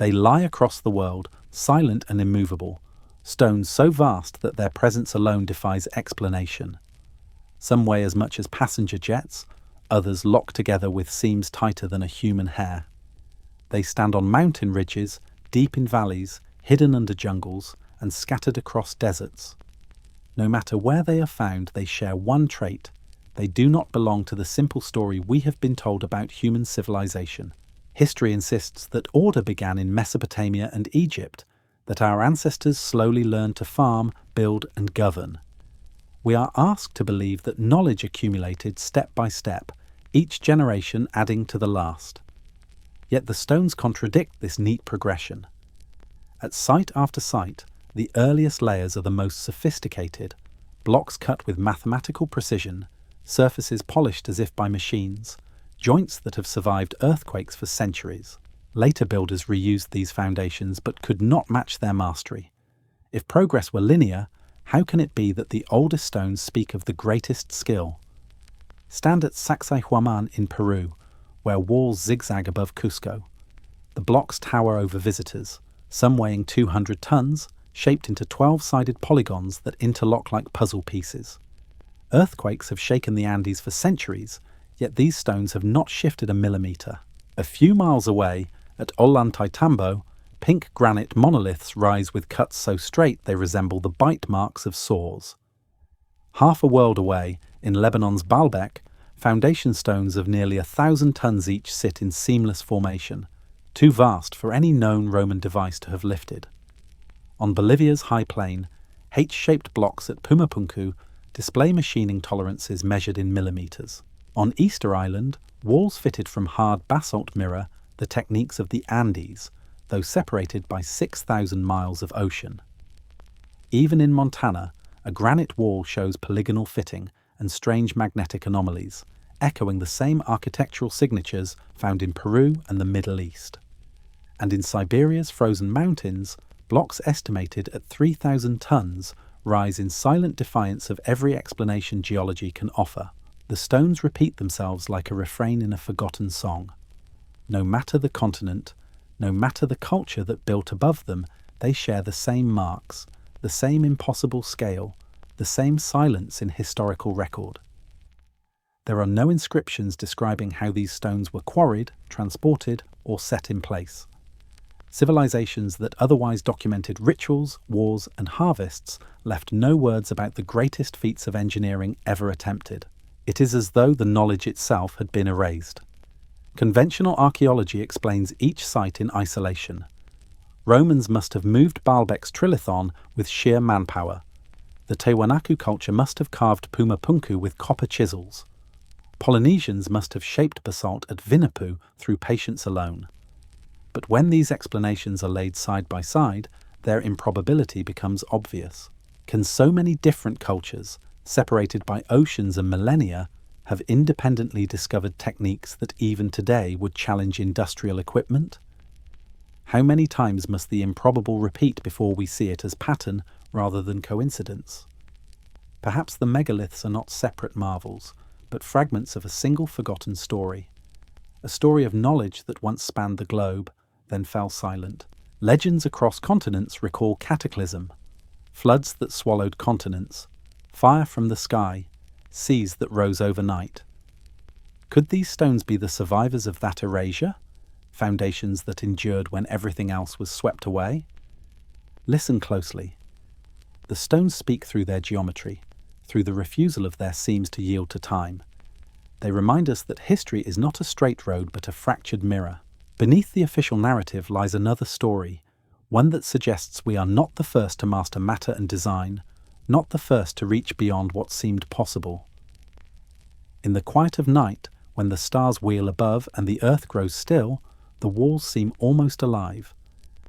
They lie across the world, silent and immovable, stones so vast that their presence alone defies explanation. Some weigh as much as passenger jets, others lock together with seams tighter than a human hair. They stand on mountain ridges, deep in valleys, hidden under jungles, and scattered across deserts. No matter where they are found, they share one trait: they do not belong to the simple story we have been told about human civilization. History insists that order began in Mesopotamia and Egypt, that our ancestors slowly learned to farm, build, and govern. We are asked to believe that knowledge accumulated step by step, each generation adding to the last. Yet the stones contradict this neat progression. At site after site, the earliest layers are the most sophisticated, blocks cut with mathematical precision, surfaces polished as if by machines, joints that have survived earthquakes for centuries. Later builders reused these foundations but could not match their mastery. If progress were linear, how can it be that the oldest stones speak of the greatest skill? Stand at Sacsayhuamán in Peru, where walls zigzag above Cusco. The blocks tower over visitors, some weighing 200 tons, shaped into 12-sided polygons that interlock like puzzle pieces. Earthquakes have shaken the Andes for centuries, yet these stones have not shifted a millimeter. A few miles away, at Ollantaytambo, pink granite monoliths rise with cuts so straight they resemble the bite marks of saws. Half a world away, in Lebanon's Baalbek, foundation stones of nearly 1,000 tons each sit in seamless formation, too vast for any known Roman device to have lifted. On Bolivia's high plain, H-shaped blocks at Puma Punku display machining tolerances measured in millimeters. On Easter Island, walls fitted from hard basalt mirror the techniques of the Andes, though separated by 6,000 miles of ocean. Even in Montana, a granite wall shows polygonal fitting and strange magnetic anomalies, echoing the same architectural signatures found in Peru and the Middle East. And in Siberia's frozen mountains, blocks estimated at 3,000 tons rise in silent defiance of every explanation geology can offer. The stones repeat themselves like a refrain in a forgotten song. No matter the continent, no matter the culture that built above them, they share the same marks, the same impossible scale, the same silence in historical record. There are no inscriptions describing how these stones were quarried, transported, or set in place. Civilizations that otherwise documented rituals, wars, and harvests left no words about the greatest feats of engineering ever attempted. It is as though the knowledge itself had been erased. Conventional archaeology explains each site in isolation. Romans must have moved Baalbek's trilithon with sheer manpower. The Tiwanaku culture must have carved Puma Punku with copper chisels. Polynesians must have shaped basalt at Vinapu through patience alone. But when these explanations are laid side by side, their improbability becomes obvious. Can so many different cultures, separated by oceans and millennia, have independently discovered techniques that even today would challenge industrial equipment? How many times must the improbable repeat before we see it as pattern rather than coincidence? Perhaps the megaliths are not separate marvels, but fragments of a single forgotten story. A story of knowledge that once spanned the globe, then fell silent. Legends across continents recall Cataclysm, floods that swallowed continents, fire from the sky, seas that rose overnight. Could these stones be the survivors of that erasure? Foundations that endured when everything else was swept away? Listen closely. The stones speak through their geometry, through the refusal of their seams to yield to time. They remind us that history is not a straight road but a fractured mirror. Beneath the official narrative lies another story, one that suggests we are not the first to master matter and design, not the first to reach beyond what seemed possible. In the quiet of night, when the stars wheel above and the earth grows still, the walls seem almost alive.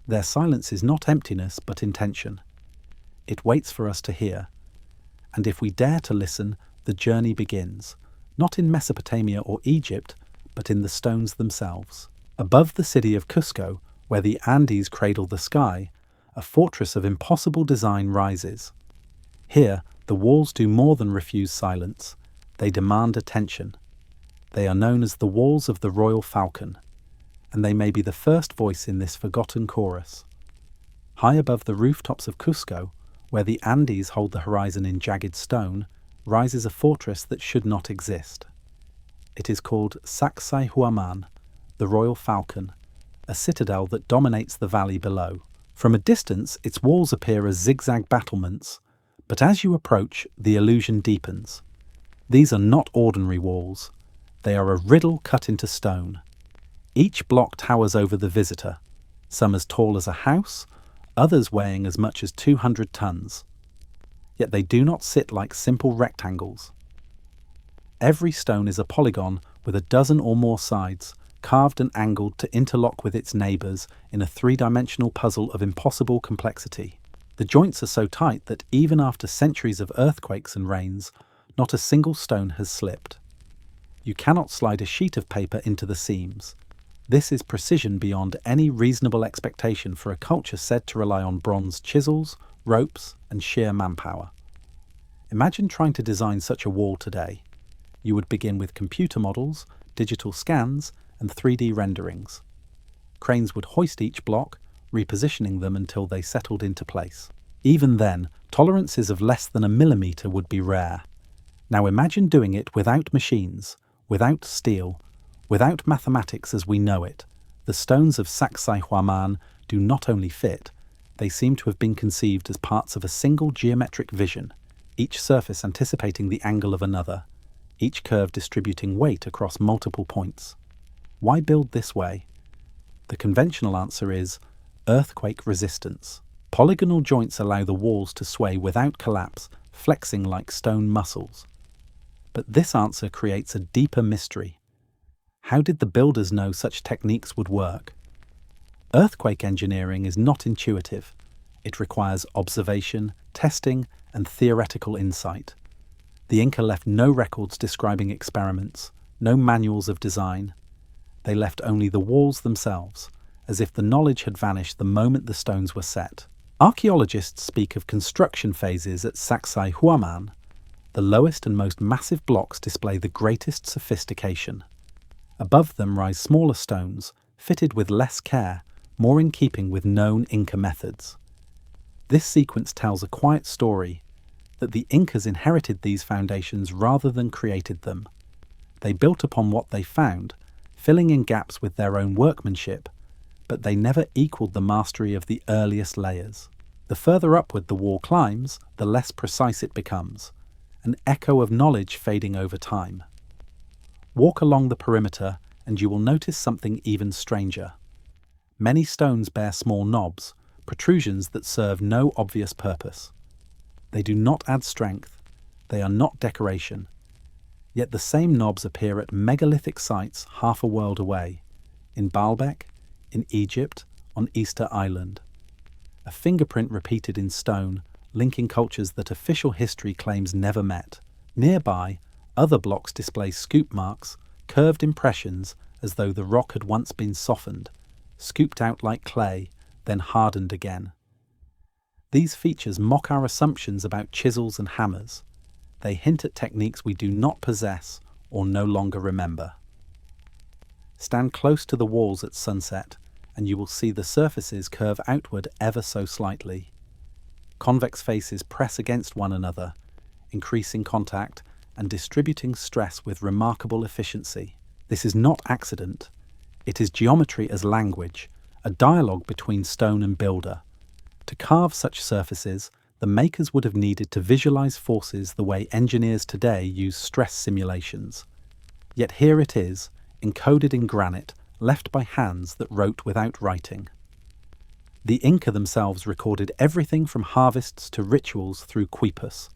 Their silence is not emptiness but intention. It waits for us to hear. And if we dare to listen, the journey begins, not in Mesopotamia or Egypt, but in the stones themselves. Above the city of Cusco, where the Andes cradle the sky, a fortress of impossible design rises. Here, the walls do more than refuse silence. They demand attention. They are known as the Walls of the Royal Falcon. and they may be the first voice in this forgotten chorus. High above the rooftops of Cusco, where the Andes hold the horizon in jagged stone, rises a fortress that should not exist. It is called Sacsayhuamán, the Royal Falcon, a citadel that dominates the valley below. From a distance, its walls appear as zigzag battlements, but as you approach, the illusion deepens. These are not ordinary walls. They are a riddle cut into stone. Each block towers over the visitor, some as tall as a house, others weighing as much as 200 tons. Yet they do not sit like simple rectangles. Every stone is a polygon with a dozen or more sides, carved and angled to interlock with its neighbours in a three-dimensional puzzle of impossible complexity. The joints are so tight that even after centuries of earthquakes and rains, not a single stone has slipped. You cannot slide a sheet of paper into the seams. This is precision beyond any reasonable expectation for a culture said to rely on bronze chisels, ropes, and sheer manpower. Imagine trying to design such a wall today. You would begin with computer models, digital scans, and 3D renderings. Cranes would hoist each block, repositioning them until they settled into place. Even then, tolerances of less than a millimeter would be rare. Now imagine doing it without machines, without steel, without mathematics as we know it. The stones of Sacsayhuamán do not only fit, they seem to have been conceived as parts of a single geometric vision, each surface anticipating the angle of another, each curve distributing weight across multiple points. Why build this way? The conventional answer is earthquake resistance. Polygonal joints allow the walls to sway without collapse, flexing like stone muscles. But this answer creates a deeper mystery. How did the builders know such techniques would work? Earthquake engineering is not intuitive. It requires observation, testing, and theoretical insight. The Inca left no records describing experiments, no manuals of design. They left only the walls themselves, as if the knowledge had vanished the moment the stones were set. Archaeologists speak of construction phases at Sacsayhuamán. The lowest and most massive blocks display the greatest sophistication. Above them rise smaller stones, fitted with less care, more in keeping with known Inca methods. This sequence tells a quiet story, that the Incas inherited these foundations rather than created them. They built upon what they found, filling in gaps with their own workmanship, but they never equaled the mastery of the earliest layers. The further upward the wall climbs, the less precise it becomes, an echo of knowledge fading over time. Walk along the perimeter and you will notice something even stranger. Many stones bear small knobs, protrusions that serve no obvious purpose. They do not add strength, they are not decoration. Yet the same knobs appear at megalithic sites half a world away, in Baalbek, in Egypt, on Easter Island. A fingerprint repeated in stone, linking cultures that official history claims never met. Nearby, other blocks display scoop marks, curved impressions as though the rock had once been softened, scooped out like clay, then hardened again. These features mock our assumptions about chisels and hammers. They hint at techniques we do not possess or no longer remember. Stand close to the walls at sunset, and you will see the surfaces curve outward ever so slightly. Convex faces press against one another, increasing contact and distributing stress with remarkable efficiency. This is not accident. It is geometry as language, a dialogue between stone and builder. To carve such surfaces, the makers would have needed to visualize forces the way engineers today use stress simulations. Yet here it is, encoded in granite, left by hands that wrote without writing. The Inca themselves recorded everything from harvests to rituals through quipus,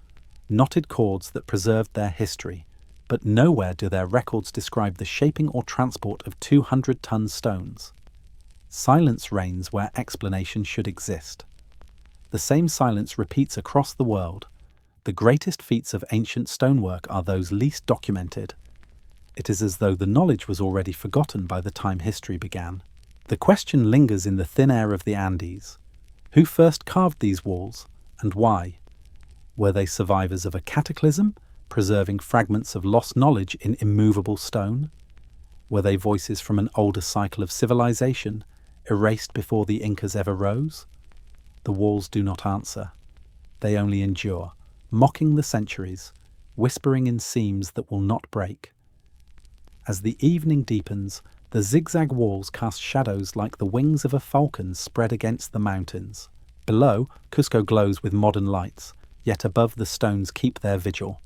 knotted cords that preserved their history, but nowhere do their records describe the shaping or transport of 200-ton stones. Silence reigns where explanation should exist. The same silence repeats across the world. The greatest feats of ancient stonework are those least documented. It is as though the knowledge was already forgotten by the time history began. The question lingers in the thin air of the Andes. Who first carved these walls, and why? Were they survivors of a cataclysm, preserving fragments of lost knowledge in immovable stone? Were they voices from an older cycle of civilization, erased before the Incas ever rose? The walls do not answer. They only endure, mocking the centuries, whispering in seams that will not break. As the evening deepens, the zigzag walls cast shadows like the wings of a falcon spread against the mountains. Below, Cusco glows with modern lights, yet above the stones keep their vigil.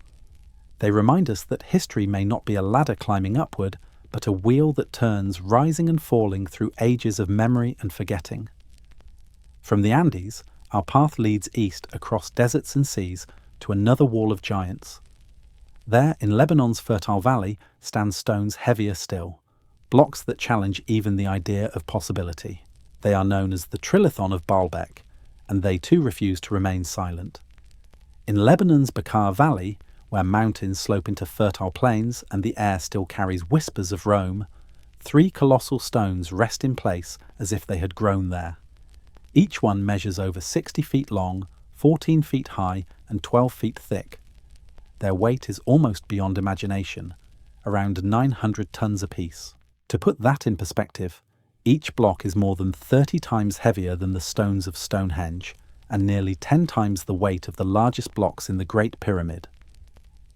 They remind us that history may not be a ladder climbing upward, but a wheel that turns, rising and falling through ages of memory and forgetting. From the Andes, our path leads east across deserts and seas to another wall of giants. There, in Lebanon's fertile valley, stand stones heavier still, blocks that challenge even the idea of possibility. They are known as the trilithon of Baalbek, and they too refuse to remain silent. In Lebanon's Bekaa Valley, where mountains slope into fertile plains and the air still carries whispers of Rome, 3 colossal stones rest in place as if they had grown there. Each one measures over 60 feet long, 14 feet high, and 12 feet thick. Their weight is almost beyond imagination, around 900 tons apiece. To put that in perspective, each block is more than 30 times heavier than the stones of Stonehenge, and nearly 10 times the weight of the largest blocks in the Great Pyramid.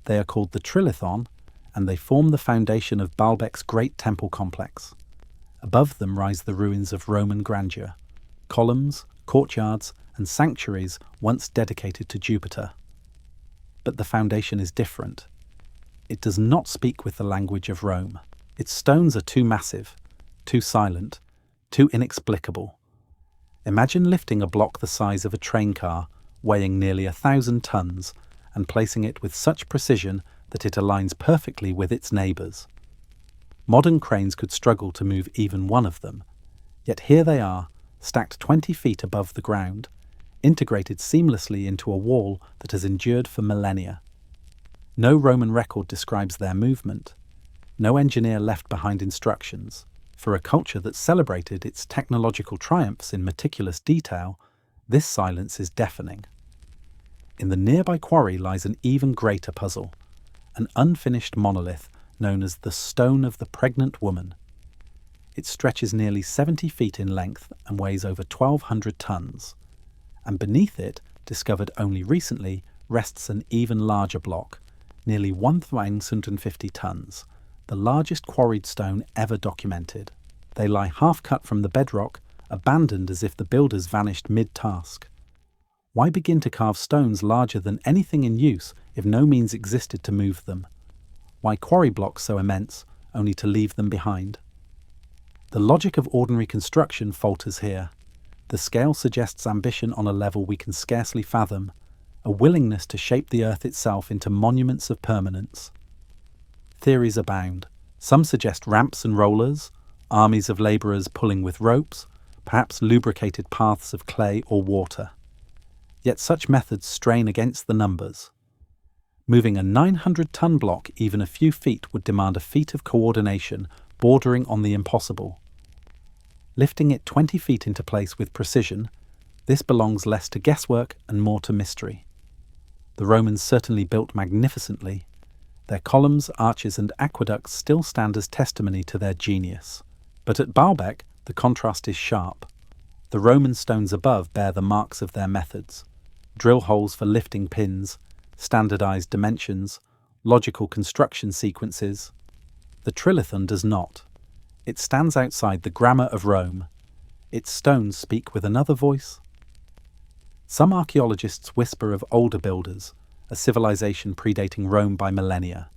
They are called the trilithon, and they form the foundation of Baalbek's great temple complex. Above them rise the ruins of Roman grandeur, columns, courtyards, and sanctuaries once dedicated to Jupiter. But the foundation is different. It does not speak with the language of Rome. Its stones are too massive, too silent, too inexplicable. Imagine lifting a block the size of a train car, weighing nearly 1,000 tons, and placing it with such precision that it aligns perfectly with its neighbours. Modern cranes could struggle to move even one of them, yet here they are, stacked 20 feet above the ground, integrated seamlessly into a wall that has endured for millennia. No Roman record describes their movement. No engineer left behind instructions. For a culture that celebrated its technological triumphs in meticulous detail, this silence is deafening. In the nearby quarry lies an even greater puzzle, an unfinished monolith known as the Stone of the Pregnant Woman. It stretches nearly 70 feet in length and weighs over 1,200 tons. And beneath it, discovered only recently, rests an even larger block, nearly 1,050 tons, the largest quarried stone ever documented. They lie half-cut from the bedrock, abandoned as if the builders vanished mid-task. Why begin to carve stones larger than anything in use if no means existed to move them? Why quarry blocks so immense, only to leave them behind? The logic of ordinary construction falters here. The scale suggests ambition on a level we can scarcely fathom, a willingness to shape the earth itself into monuments of permanence. Theories abound. Some suggest ramps and rollers, armies of labourers pulling with ropes, perhaps lubricated paths of clay or water. Yet such methods strain against the numbers. Moving a 900-ton block even a few feet would demand a feat of coordination bordering on the impossible. Lifting it 20 feet into place with precision, this belongs less to guesswork and more to mystery. The Romans certainly built magnificently. Their columns, arches and aqueducts still stand as testimony to their genius. But at Baalbek, the contrast is sharp. The Roman stones above bear the marks of their methods. Drill holes for lifting pins, standardized dimensions, logical construction sequences. The trilithon does not. It stands outside the grammar of Rome. Its stones speak with another voice. Some archaeologists whisper of older builders, a civilization predating Rome by millennia.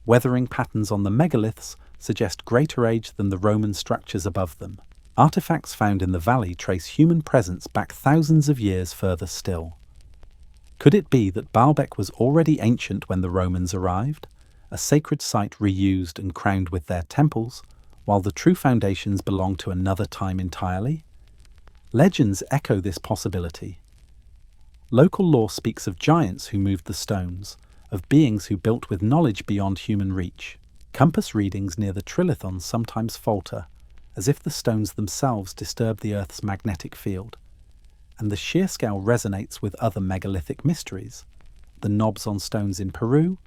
Weathering patterns on the megaliths suggest greater age than the Roman structures above them. Artifacts found in the valley trace human presence back thousands of years further still. Could it be that Baalbek was already ancient when the Romans arrived, a sacred site reused and crowned with their temples, while the true foundations belong to another time entirely? Legends echo this possibility. Local lore speaks of giants who moved the stones, of beings who built with knowledge beyond human reach. Compass readings near the trilithon sometimes falter, as if the stones themselves disturb the Earth's magnetic field. And the sheer scale resonates with other megalithic mysteries. The knobs on stones in Peru,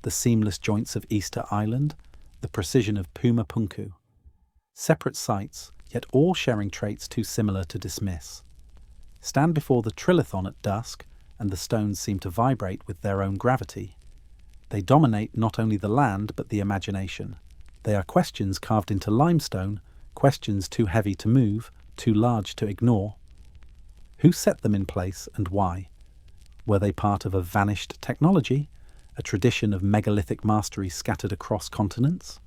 the seamless joints of Easter Island, the precision of Puma Punku. Separate sites, yet all sharing traits too similar to dismiss. Stand before the trilithon at dusk, and the stones seem to vibrate with their own gravity. They dominate not only the land but the imagination. They are questions carved into limestone, questions too heavy to move, too large to ignore. Who set them in place and why? Were they part of a vanished technology, a tradition of megalithic mastery scattered across continents?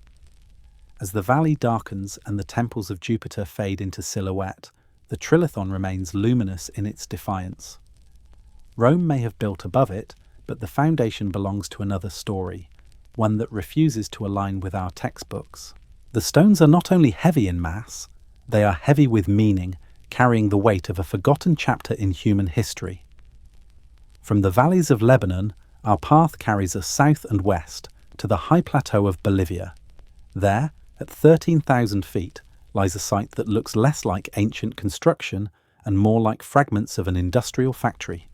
As the valley darkens and the temples of Jupiter fade into silhouette, the trilithon remains luminous in its defiance. Rome may have built above it, but the foundation belongs to another story, one that refuses to align with our textbooks. The stones are not only heavy in mass, they are heavy with meaning, carrying the weight of a forgotten chapter in human history. From the valleys of Lebanon, our path carries us south and west to the high plateau of Bolivia. There, at 13,000 feet, lies a site that looks less like ancient construction and more like fragments of an industrial factory.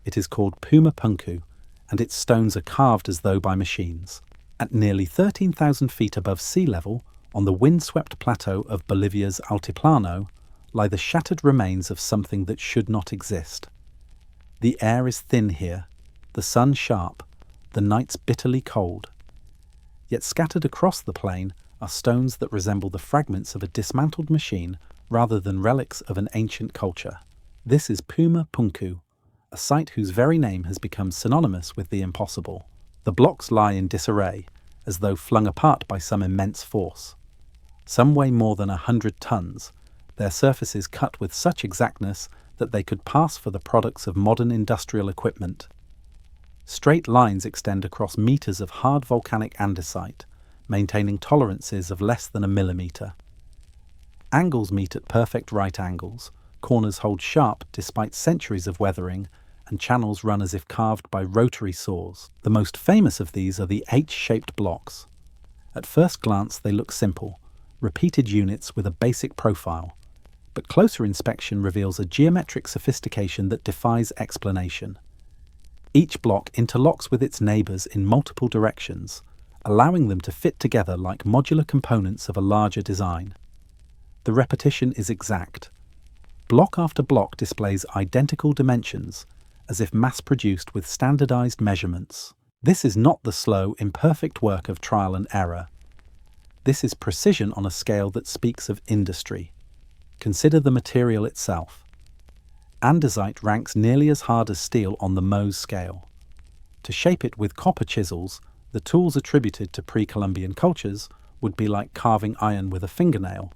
It is called Puma Punku, and its stones are carved as though by machines. At nearly 13,000 feet above sea level, on the windswept plateau of Bolivia's Altiplano, lie the shattered remains of something that should not exist. The air is thin here, the sun sharp, the nights bitterly cold. Yet scattered across the plain are stones that resemble the fragments of a dismantled machine rather than relics of an ancient culture. This is Puma Punku, a site whose very name has become synonymous with the impossible. The blocks lie in disarray, as though flung apart by some immense force. Some weigh more than 100 tons, their surfaces cut with such exactness that they could pass for the products of modern industrial equipment. Straight lines extend across meters of hard volcanic andesite, maintaining tolerances of less than a millimeter. Angles meet at perfect right angles, corners hold sharp despite centuries of weathering, and channels run as if carved by rotary saws. The most famous of these are the H-shaped blocks. At first glance they look simple, repeated units with a basic profile, but closer inspection reveals a geometric sophistication that defies explanation. Each block interlocks with its neighbours in multiple directions, allowing them to fit together like modular components of a larger design. The repetition is exact. Block after block displays identical dimensions, as if mass-produced with standardized measurements. This is not the slow, imperfect work of trial and error. This is precision on a scale that speaks of industry. Consider the material itself. Andesite ranks nearly as hard as steel on the Mohs scale. To shape it with copper chisels, the tools attributed to pre-Columbian cultures would be like carving iron with a fingernail.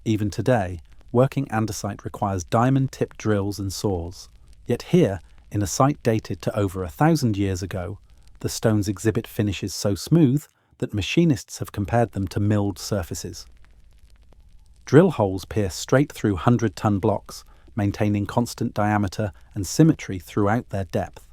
Even today, working andesite requires diamond-tipped drills and saws. Yet here, in a site dated to over 1,000 years ago, the stones exhibit finishes so smooth that machinists have compared them to milled surfaces. Drill holes pierce straight through 100-ton blocks, maintaining constant diameter and symmetry throughout their depth.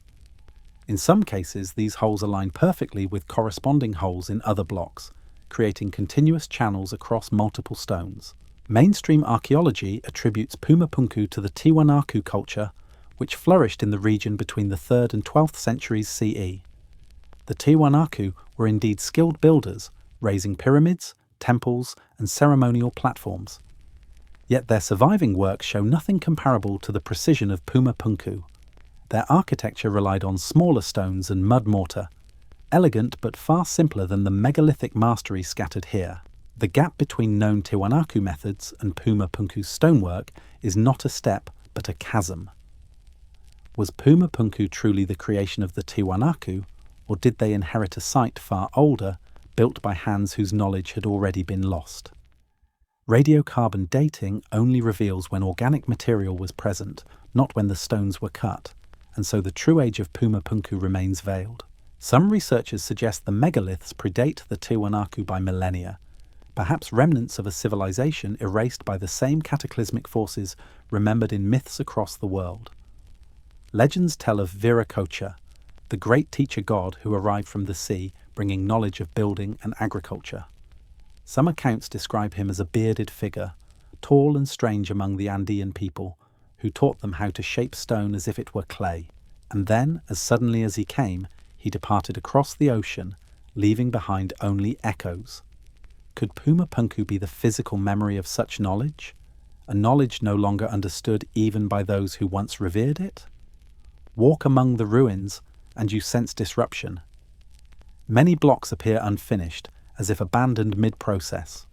In some cases, these holes align perfectly with corresponding holes in other blocks, creating continuous channels across multiple stones. Mainstream archaeology attributes Puma Punku to the Tiwanaku culture, which flourished in the region between the 3rd and 12th centuries CE. The Tiwanaku were indeed skilled builders, raising pyramids, temples, and ceremonial platforms. Yet their surviving works show nothing comparable to the precision of Puma Punku. Their architecture relied on smaller stones and mud mortar, elegant but far simpler than the megalithic mastery scattered here. The gap between known Tiwanaku methods and Puma Punku's stonework is not a step, but a chasm. Was Puma Punku truly the creation of the Tiwanaku, or did they inherit a site far older, built by hands whose knowledge had already been lost? Radiocarbon dating only reveals when organic material was present, not when the stones were cut, and so the true age of Puma Punku remains veiled. Some researchers suggest the megaliths predate the Tiwanaku by millennia, perhaps remnants of a civilization erased by the same cataclysmic forces remembered in myths across the world. Legends tell of Viracocha, the great teacher god who arrived from the sea bringing knowledge of building and agriculture. Some accounts describe him as a bearded figure, tall and strange among the Andean people, who taught them how to shape stone as if it were clay. And then, as suddenly as he came, he departed across the ocean, leaving behind only echoes. Could Puma Punku be the physical memory of such knowledge? A knowledge no longer understood even by those who once revered it? Walk among the ruins, and you sense disruption. Many blocks appear unfinished, as if abandoned mid-process.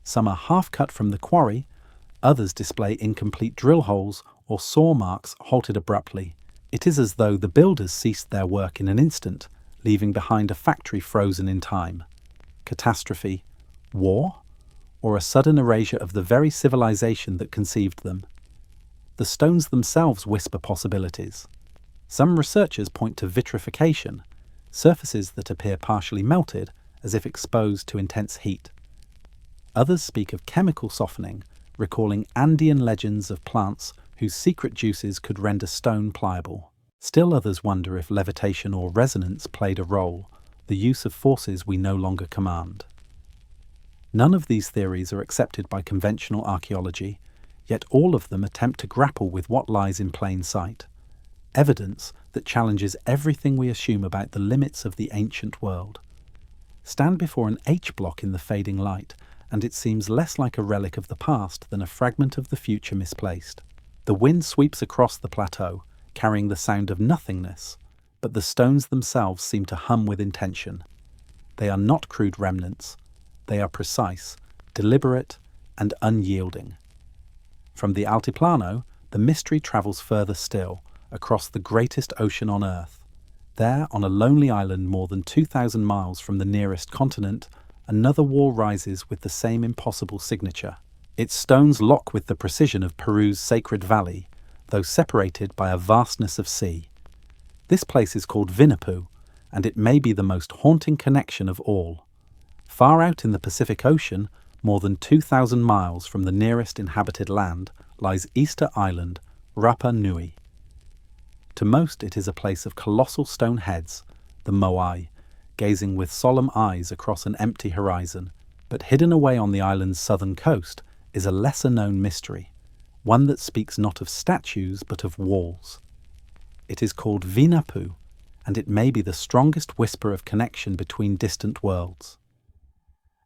Some are half-cut from the quarry, others display incomplete drill holes or saw marks halted abruptly. It is as though the builders ceased their work in an instant, leaving behind a factory frozen in time. Catastrophe, war, or a sudden erasure of the very civilization that conceived them. The stones themselves whisper possibilities. Some researchers point to vitrification, surfaces that appear partially melted as if exposed to intense heat. Others speak of chemical softening, recalling Andean legends of plants whose secret juices could render stone pliable. Still others wonder if levitation or resonance played a role, the use of forces we no longer command. None of these theories are accepted by conventional archaeology, yet all of them attempt to grapple with what lies in plain sight. Evidence that challenges everything we assume about the limits of the ancient world. Stand before an H-block in the fading light, and it seems less like a relic of the past than a fragment of the future misplaced. The wind sweeps across the plateau, carrying the sound of nothingness, but the stones themselves seem to hum with intention. They are not crude remnants. They are precise, deliberate, and unyielding. From the Altiplano, the mystery travels further still, across the greatest ocean on Earth. There, on a lonely island more than 2,000 miles from the nearest continent, another wall rises with the same impossible signature. Its stones lock with the precision of Peru's sacred valley, though separated by a vastness of sea. This place is called Vinapu, and it may be the most haunting connection of all. Far out in the Pacific Ocean, more than 2,000 miles from the nearest inhabited land, lies Easter Island, Rapa Nui. To most it is a place of colossal stone heads, the Moai, gazing with solemn eyes across an empty horizon, but hidden away on the island's southern coast is a lesser-known mystery, one that speaks not of statues but of walls. It is called Vinapu, and it may be the strongest whisper of connection between distant worlds.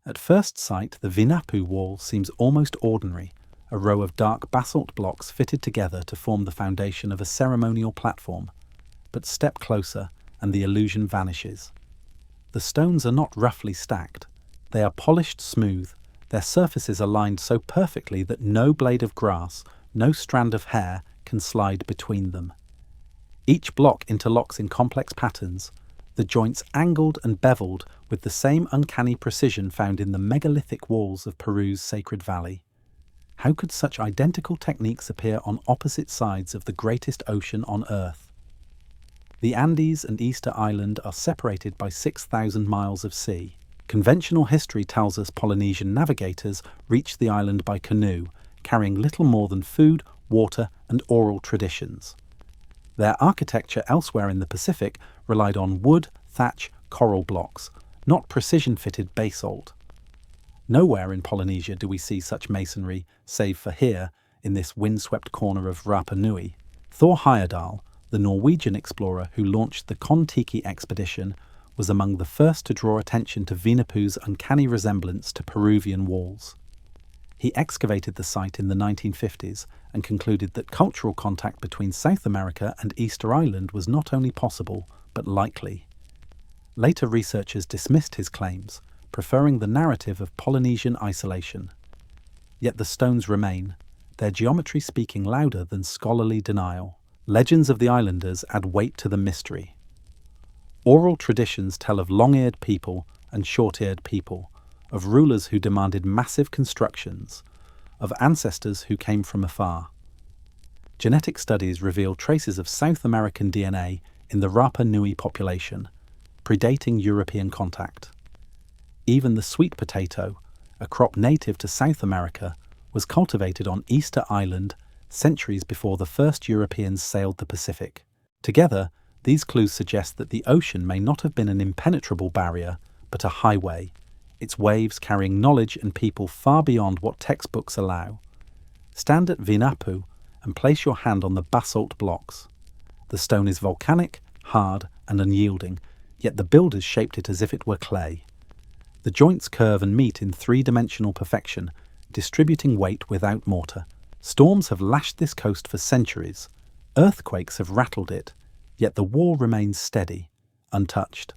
At first sight, the Vinapu wall seems almost ordinary, a row of dark basalt blocks fitted together to form the foundation of a ceremonial platform. But step closer, and the illusion vanishes. The stones are not roughly stacked. They are polished smooth, their surfaces aligned so perfectly that no blade of grass, no strand of hair can slide between them. Each block interlocks in complex patterns, the joints angled and beveled with the same uncanny precision found in the megalithic walls of Peru's sacred valley. How could such identical techniques appear on opposite sides of the greatest ocean on Earth? The Andes and Easter Island are separated by 6,000 miles of sea. Conventional history tells us Polynesian navigators reached the island by canoe, carrying little more than food, water, and oral traditions. Their architecture elsewhere in the Pacific relied on wood, thatch, coral blocks, not precision-fitted basalt. Nowhere in Polynesia do we see such masonry, save for here, in this windswept corner of Rapa Nui. Thor Heyerdahl, the Norwegian explorer who launched the Kon-Tiki expedition, was among the first to draw attention to Vinapu's uncanny resemblance to Peruvian walls. He excavated the site in the 1950s and concluded that cultural contact between South America and Easter Island was not only possible, but likely. Later researchers dismissed his claims, preferring the narrative of Polynesian isolation. Yet the stones remain, their geometry speaking louder than scholarly denial. Legends of the islanders add weight to the mystery. Oral traditions tell of long-eared people and short-eared people, of rulers who demanded massive constructions, of ancestors who came from afar. Genetic studies reveal traces of South American DNA in the Rapa Nui population, predating European contact. Even the sweet potato, a crop native to South America, was cultivated on Easter Island centuries before the first Europeans sailed the Pacific. Together, these clues suggest that the ocean may not have been an impenetrable barrier, but a highway, its waves carrying knowledge and people far beyond what textbooks allow. Stand at Vinapu and place your hand on the basalt blocks. The stone is volcanic, hard, and unyielding, yet the builders shaped it as if it were clay. The joints curve and meet in three-dimensional perfection, distributing weight without mortar. Storms have lashed this coast for centuries. Earthquakes have rattled it, yet the wall remains steady, untouched.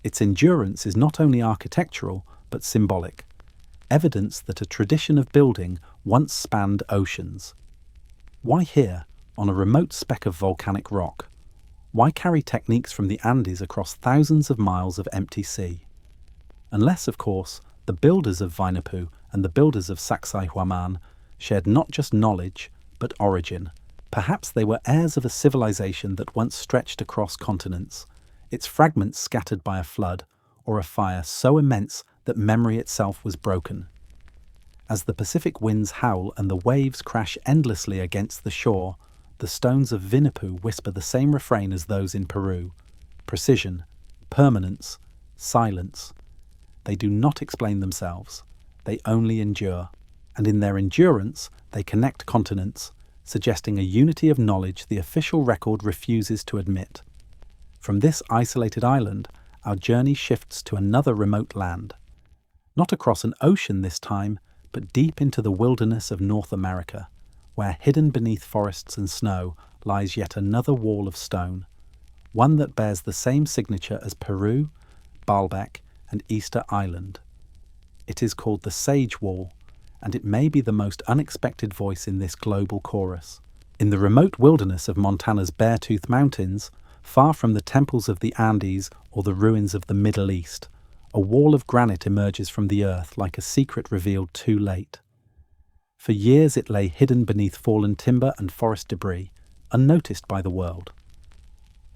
Its endurance is not only architectural, but symbolic, evidence that a tradition of building once spanned oceans. Why here, on a remote speck of volcanic rock? Why carry techniques from the Andes across thousands of miles of empty sea? Unless, of course, the builders of Vainapu and the builders of Sacsayhuamán shared not just knowledge, but origin. Perhaps they were heirs of a civilization that once stretched across continents, its fragments scattered by a flood or a fire so immense that memory itself was broken. As the Pacific winds howl and the waves crash endlessly against the shore, the stones of Vainapu whisper the same refrain as those in Peru: precision, permanence, silence. They do not explain themselves, they only endure, and in their endurance they connect continents, suggesting a unity of knowledge the official record refuses to admit. From this isolated island, our journey shifts to another remote land. Not across an ocean this time, but deep into the wilderness of North America, where hidden beneath forests and snow lies yet another wall of stone, one that bears the same signature as Peru, Baalbek, and Easter Island. It is called the Sage Wall, and it may be the most unexpected voice in this global chorus. In the remote wilderness of Montana's Beartooth Mountains, far from the temples of the Andes or the ruins of the Middle East, a wall of granite emerges from the earth like a secret revealed too late. For years it lay hidden beneath fallen timber and forest debris, unnoticed by the world.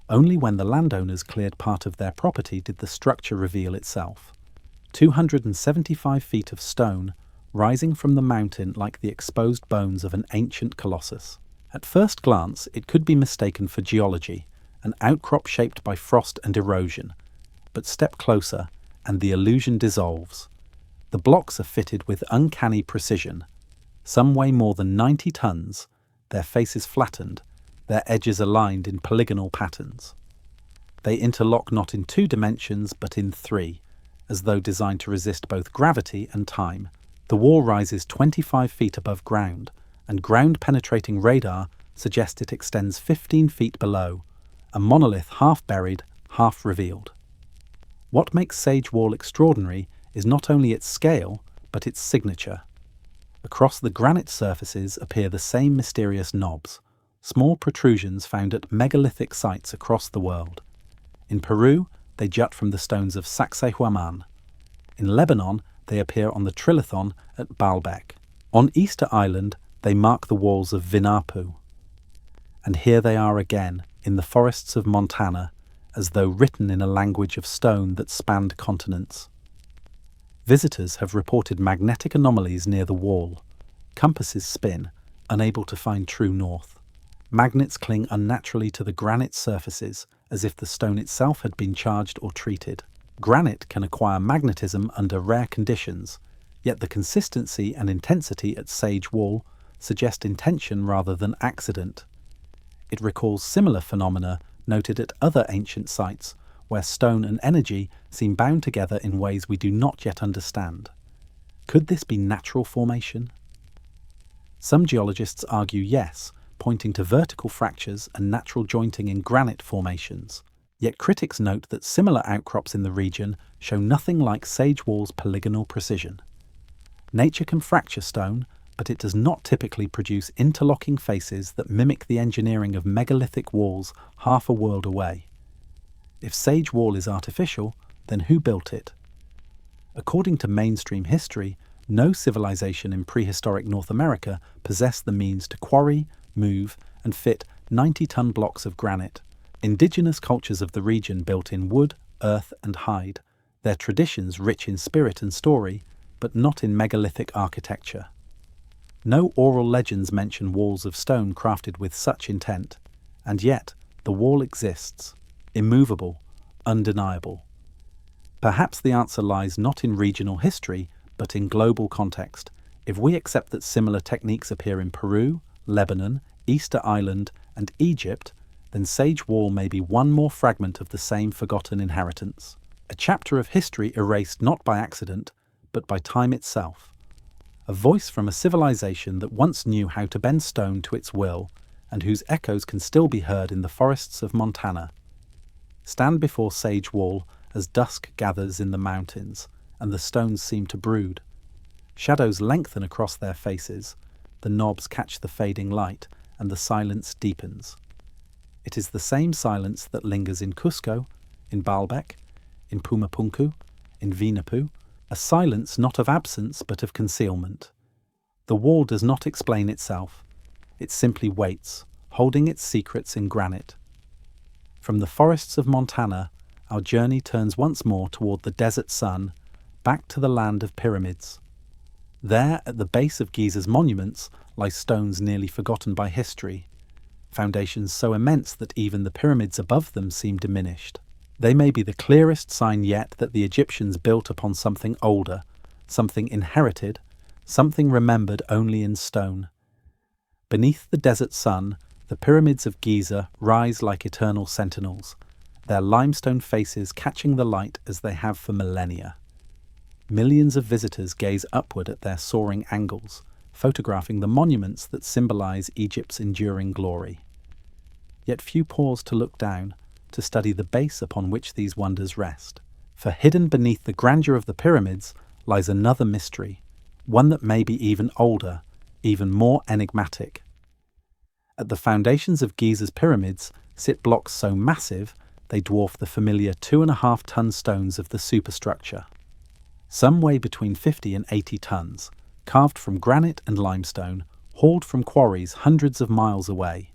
Only when the landowners cleared part of their property did the structure reveal itself. 275 feet of stone, rising from the mountain like the exposed bones of an ancient colossus. At first glance, it could be mistaken for geology, an outcrop shaped by frost and erosion. But step closer, and the illusion dissolves. The blocks are fitted with uncanny precision. Some weigh more than 90 tons, their faces flattened, their edges aligned in polygonal patterns. They interlock not in 2 dimensions, but in 3, as though designed to resist both gravity and time. The wall rises 25 feet above ground, and ground-penetrating radar suggests it extends 15 feet below, a monolith half buried, half revealed. What makes Sage Wall extraordinary is not only its scale, but its signature. Across the granite surfaces appear the same mysterious knobs, small protrusions found at megalithic sites across the world. In Peru, they jut from the stones of Sacsayhuamán. In Lebanon, they appear on the trilithon at Baalbek. On Easter Island, they mark the walls of Vainapu. And here they are again, in the forests of Montana, as though written in a language of stone that spanned continents. Visitors have reported magnetic anomalies near the wall. Compasses spin, unable to find true north. Magnets cling unnaturally to the granite surfaces, as if the stone itself had been charged or treated. Granite can acquire magnetism under rare conditions, yet the consistency and intensity at Sage Wall suggest intention rather than accident. It recalls similar phenomena noted at other ancient sites, where stone and energy seem bound together in ways we do not yet understand. Could this be natural formation? Some geologists argue yes, pointing to vertical fractures and natural jointing in granite formations. Yet critics note that similar outcrops in the region show nothing like Sage Wall's polygonal precision. Nature can fracture stone, but it does not typically produce interlocking faces that mimic the engineering of megalithic walls half a world away. If Sage Wall is artificial, then who built it? According to mainstream history, no civilization in prehistoric North America possessed the means to quarry, move, and fit 90-ton blocks of granite. Indigenous cultures of the region built in wood, earth, and hide, their traditions rich in spirit and story, but not in megalithic architecture. No oral legends mention walls of stone crafted with such intent, and yet the wall exists, immovable, undeniable. Perhaps the answer lies not in regional history, but in global context. If we accept that similar techniques appear in Peru, Lebanon, Easter Island, and Egypt, then Sage Wall may be one more fragment of the same forgotten inheritance. A chapter of history erased not by accident, but by time itself. A voice from a civilization that once knew how to bend stone to its will, and whose echoes can still be heard in the forests of Montana. Stand before Sage Wall as dusk gathers in the mountains, and the stones seem to brood. Shadows lengthen across their faces, the knobs catch the fading light, and the silence deepens. It is the same silence that lingers in Cusco, in Baalbek, in Puma Punku, in Vinapu, a silence not of absence but of concealment. The wall does not explain itself. It simply waits, holding its secrets in granite. From the forests of Montana, our journey turns once more toward the desert sun, back to the land of pyramids. There, at the base of Giza's monuments, lie stones nearly forgotten by history, foundations so immense that even the pyramids above them seem diminished. They may be the clearest sign yet that the Egyptians built upon something older, something inherited, something remembered only in stone. Beneath the desert sun, the pyramids of Giza rise like eternal sentinels, their limestone faces catching the light as they have for millennia. Millions of visitors gaze upward at their soaring angles, photographing the monuments that symbolize Egypt's enduring glory. Yet few pause to look down, to study the base upon which these wonders rest. For hidden beneath the grandeur of the pyramids lies another mystery, one that may be even older, even more enigmatic. At the foundations of Giza's pyramids sit blocks so massive they dwarf the familiar 2.5-ton stones of the superstructure. Some weigh between 50 and 80 tons, carved from granite and limestone, hauled from quarries hundreds of miles away.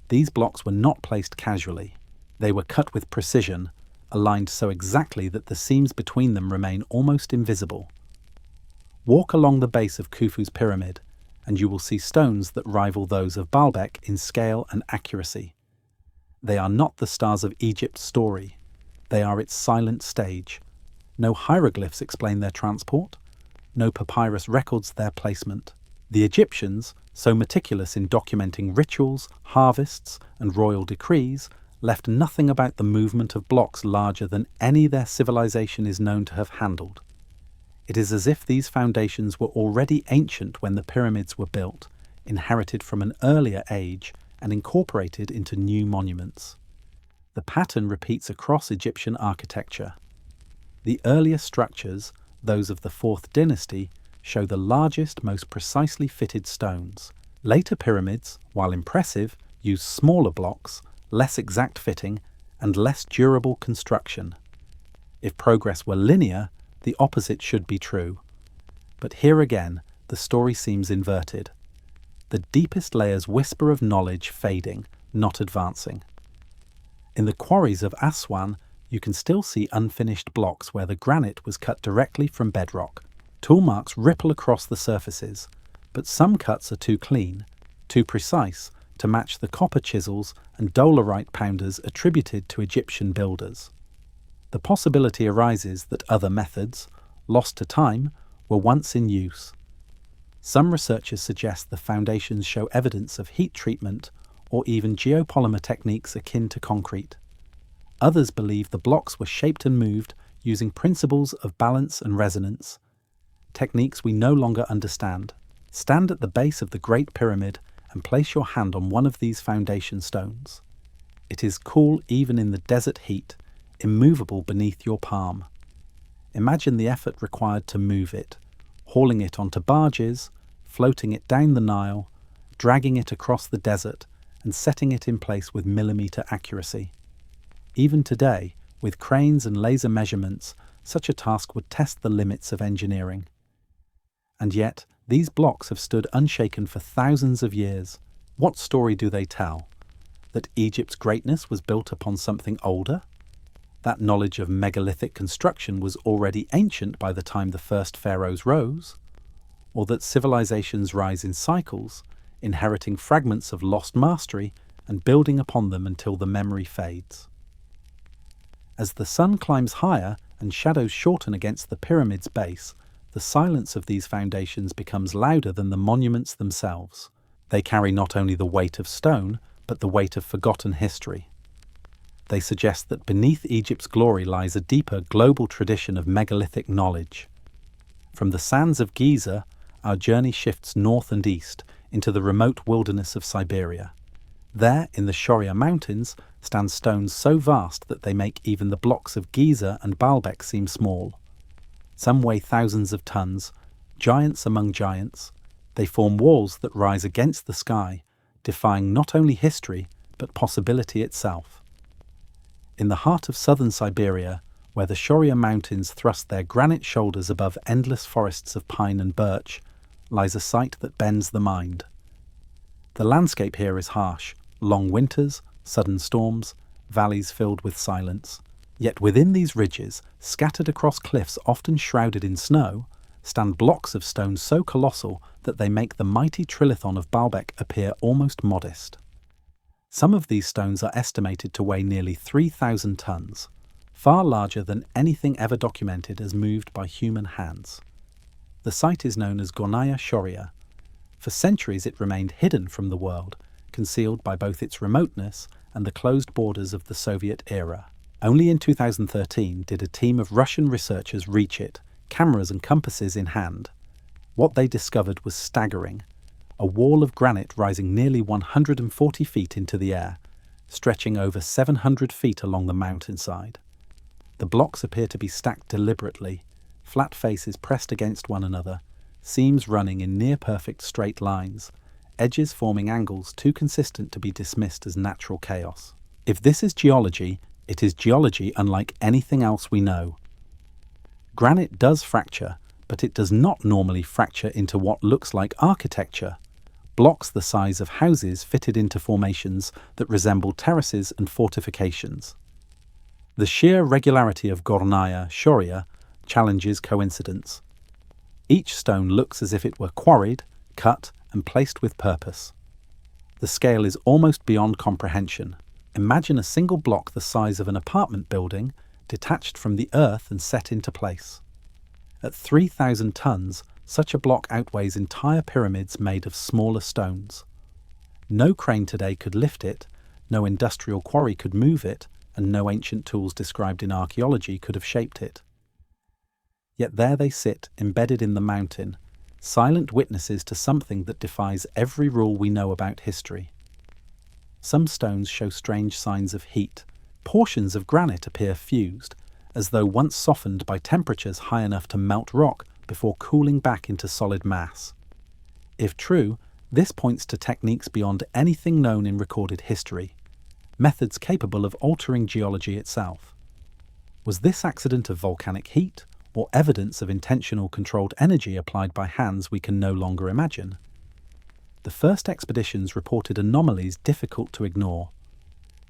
These blocks were not placed casually. They were cut with precision, aligned so exactly that the seams between them remain almost invisible. Walk along the base of Khufu's pyramid, and you will see stones that rival those of Baalbek in scale and accuracy. They are not the stars of Egypt's story. They are its silent stage. No hieroglyphs explain their transport. No papyrus records their placement. The Egyptians, so meticulous in documenting rituals, harvests, and royal decrees, left nothing about the movement of blocks larger than any their civilization is known to have handled. It is as if these foundations were already ancient when the pyramids were built, inherited from an earlier age and incorporated into new monuments. The pattern repeats across Egyptian architecture. The earliest structures, those of the 4th dynasty, show the largest, most precisely fitted stones. Later pyramids, while impressive, use smaller blocks, less exact fitting, and less durable construction. If progress were linear, the opposite should be true. But here again, the story seems inverted. The deepest layers whisper of knowledge fading, not advancing. In the quarries of Aswan, you can still see unfinished blocks where the granite was cut directly from bedrock. Tool marks ripple across the surfaces, but some cuts are too clean, too precise, to match the copper chisels and dolerite pounders attributed to Egyptian builders. The possibility arises that other methods, lost to time, were once in use. Some researchers suggest the foundations show evidence of heat treatment or even geopolymer techniques akin to concrete. Others believe the blocks were shaped and moved using principles of balance and resonance, techniques we no longer understand. Stand at the base of the Great Pyramid and place your hand on one of these foundation stones. It is cool even in the desert heat, immovable beneath your palm. Imagine the effort required to move it, hauling it onto barges, floating it down the Nile, dragging it across the desert, and setting it in place with millimetre accuracy. Even today, with cranes and laser measurements, such a task would test the limits of engineering. And yet, these blocks have stood unshaken for thousands of years. What story do they tell? That Egypt's greatness was built upon something older? That knowledge of megalithic construction was already ancient by the time the first pharaohs rose? Or that civilizations rise in cycles, inheriting fragments of lost mastery and building upon them until the memory fades? As the sun climbs higher and shadows shorten against the pyramid's base, the silence of these foundations becomes louder than the monuments themselves. They carry not only the weight of stone, but the weight of forgotten history. They suggest that beneath Egypt's glory lies a deeper global tradition of megalithic knowledge. From the sands of Giza, our journey shifts north and east into the remote wilderness of Siberia. There, in the Shoria Mountains, stand stones so vast that they make even the blocks of Giza and Baalbek seem small. Some weigh thousands of tons, giants among giants. They form walls that rise against the sky, defying not only history, but possibility itself. In the heart of southern Siberia, where the Shoria Mountains thrust their granite shoulders above endless forests of pine and birch, lies a sight that bends the mind. The landscape here is harsh, long winters, sudden storms, valleys filled with silence. Yet within these ridges, scattered across cliffs often shrouded in snow, stand blocks of stone so colossal that they make the mighty trilithon of Baalbek appear almost modest. Some of these stones are estimated to weigh nearly 3,000 tons, far larger than anything ever documented as moved by human hands. The site is known as Gornaya Shoria. For centuries it remained hidden from the world, concealed by both its remoteness and the closed borders of the Soviet era. Only in 2013 did a team of Russian researchers reach it, cameras and compasses in hand. What they discovered was staggering. A wall of granite rising nearly 140 feet into the air, stretching over 700 feet along the mountainside. The blocks appear to be stacked deliberately, flat faces pressed against one another, seams running in near-perfect straight lines, edges forming angles too consistent to be dismissed as natural chaos. If this is geology, it is geology unlike anything else we know. Granite does fracture, but it does not normally fracture into what looks like architecture. Blocks the size of houses fitted into formations that resemble terraces and fortifications. The sheer regularity of Gornaya Shoria challenges coincidence. Each stone looks as if it were quarried, cut, and placed with purpose. The scale is almost beyond comprehension. Imagine a single block the size of an apartment building, detached from the earth and set into place. At 3,000 tons, such a block outweighs entire pyramids made of smaller stones. No crane today could lift it, no industrial quarry could move it, and no ancient tools described in archaeology could have shaped it. Yet there they sit, embedded in the mountain, silent witnesses to something that defies every rule we know about history. Some stones show strange signs of heat. Portions of granite appear fused, as though once softened by temperatures high enough to melt rock before cooling back into solid mass. If true, this points to techniques beyond anything known in recorded history, methods capable of altering geology itself. Was this accident of volcanic heat, or evidence of intentional controlled energy applied by hands we can no longer imagine? The first expeditions reported anomalies difficult to ignore.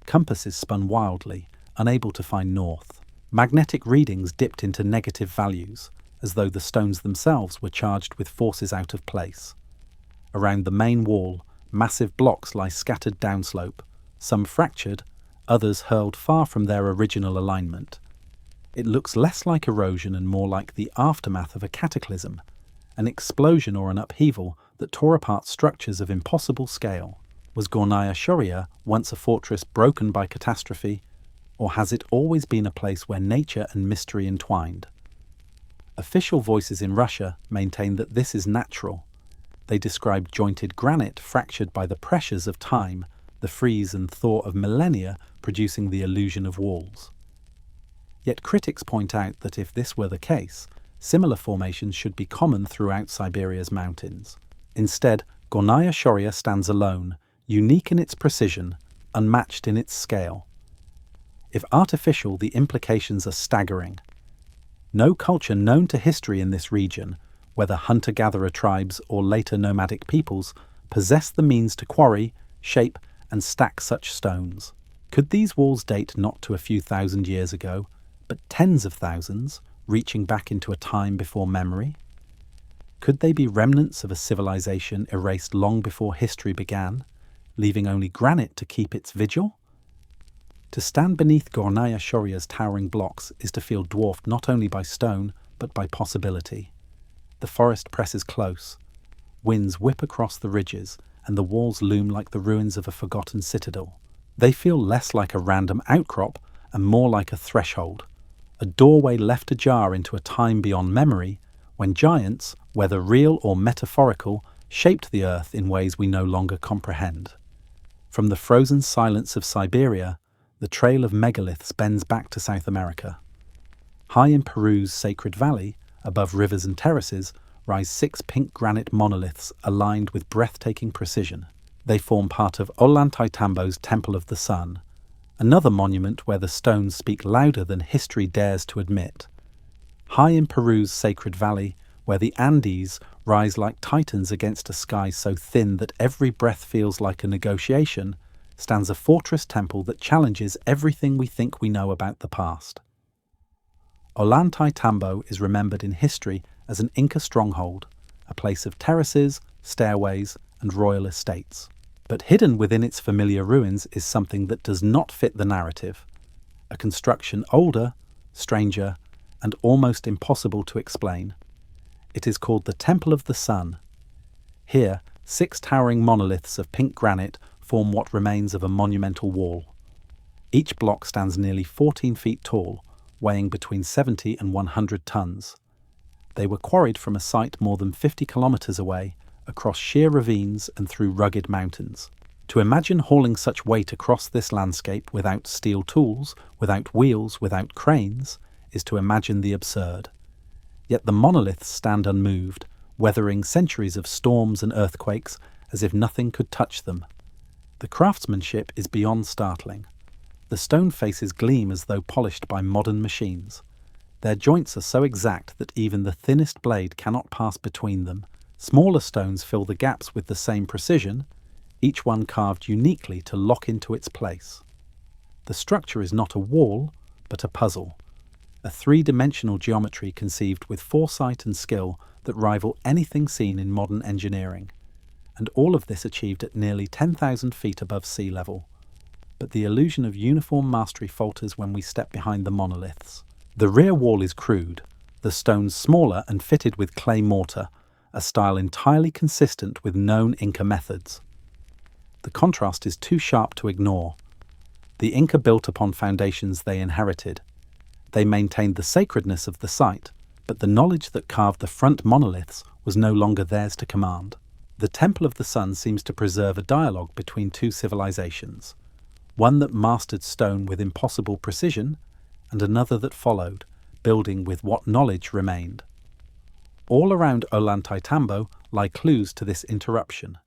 Compasses spun wildly, unable to find north. Magnetic readings dipped into negative values, as though the stones themselves were charged with forces out of place. Around the main wall, massive blocks lie scattered downslope, some fractured, others hurled far from their original alignment. It looks less like erosion and more like the aftermath of a cataclysm, an explosion or an upheaval that tore apart structures of impossible scale. Was Gornaya Shoria once a fortress broken by catastrophe, or has it always been a place where nature and mystery entwined? Official voices in Russia maintain that this is natural. They describe jointed granite fractured by the pressures of time, the freeze and thaw of millennia producing the illusion of walls. Yet critics point out that if this were the case, similar formations should be common throughout Siberia's mountains. Instead, Gornaya Shoria stands alone, unique in its precision, unmatched in its scale. If artificial, the implications are staggering. No culture known to history in this region, whether hunter-gatherer tribes or later nomadic peoples, possessed the means to quarry, shape, and stack such stones. Could these walls date not to a few thousand years ago, but tens of thousands, reaching back into a time before memory? Could they be remnants of a civilization erased long before history began, leaving only granite to keep its vigil? To stand beneath Gornaya Shoria's towering blocks is to feel dwarfed not only by stone, but by possibility. The forest presses close. Winds whip across the ridges, and the walls loom like the ruins of a forgotten citadel. They feel less like a random outcrop and more like a threshold, a doorway left ajar into a time beyond memory, when giants, whether real or metaphorical, shaped the earth in ways we no longer comprehend. From the frozen silence of Siberia, the trail of megaliths bends back to South America. High in Peru's Sacred Valley, above rivers and terraces, rise 6 pink granite monoliths aligned with breathtaking precision. They form part of Ollantaytambo's Temple of the Sun, another monument where the stones speak louder than history dares to admit. High in Peru's Sacred Valley, where the Andes rise like titans against a sky so thin that every breath feels like a negotiation, stands a fortress temple that challenges everything we think we know about the past. Ollantaytambo is remembered in history as an Inca stronghold, a place of terraces, stairways, and royal estates. But hidden within its familiar ruins is something that does not fit the narrative, a construction older, stranger, and almost impossible to explain. It is called the Temple of the Sun. Here, 6 towering monoliths of pink granite form what remains of a monumental wall. Each block stands nearly 14 feet tall, weighing between 70 and 100 tons. They were quarried from a site more than 50 kilometers away, across sheer ravines and through rugged mountains. To imagine hauling such weight across this landscape without steel tools, without wheels, without cranes, is to imagine the absurd. Yet the monoliths stand unmoved, weathering centuries of storms and earthquakes as if nothing could touch them. The craftsmanship is beyond startling. The stone faces gleam as though polished by modern machines. Their joints are so exact that even the thinnest blade cannot pass between them. Smaller stones fill the gaps with the same precision, each one carved uniquely to lock into its place. The structure is not a wall, but a puzzle, a 3-dimensional geometry conceived with foresight and skill that rival anything seen in modern engineering, and all of this achieved at nearly 10,000 feet above sea level. But the illusion of uniform mastery falters when we step behind the monoliths. The rear wall is crude, the stones smaller and fitted with clay mortar, a style entirely consistent with known Inca methods. The contrast is too sharp to ignore. The Inca built upon foundations they inherited. They maintained the sacredness of the site, but the knowledge that carved the front monoliths was no longer theirs to command. The Temple of the Sun seems to preserve a dialogue between 2 civilizations, one that mastered stone with impossible precision, and another that followed, building with what knowledge remained. All around Ollantaytambo lie clues to this interruption.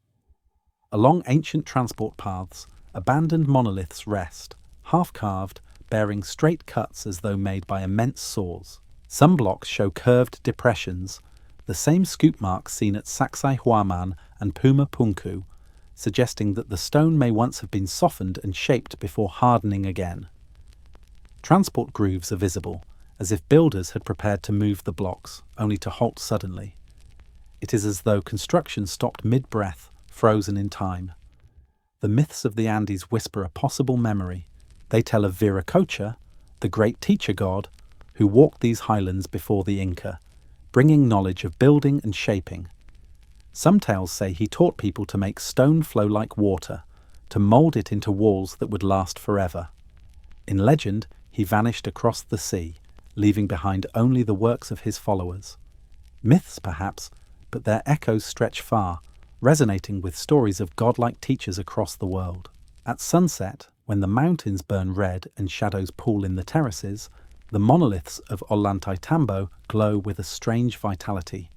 Along ancient transport paths, abandoned monoliths rest, half-carved, bearing straight cuts as though made by immense saws. Some blocks show curved depressions, the same scoop marks seen at Sacsayhuamán and Puma Punku, suggesting that the stone may once have been softened and shaped before hardening again. Transport grooves are visible, as if builders had prepared to move the blocks, only to halt suddenly. It is as though construction stopped mid-breath, frozen in time. The myths of the Andes whisper a possible memory. They tell of Viracocha, the great teacher god, who walked these highlands before the Inca, bringing knowledge of building and shaping. Some tales say he taught people to make stone flow like water, to mould it into walls that would last forever. In legend, he vanished across the sea, leaving behind only the works of his followers. Myths, perhaps, but their echoes stretch far, resonating with stories of godlike teachers across the world. At sunset, when the mountains burn red and shadows pool in the terraces, the monoliths of Ollantaytambo glow with a strange vitality.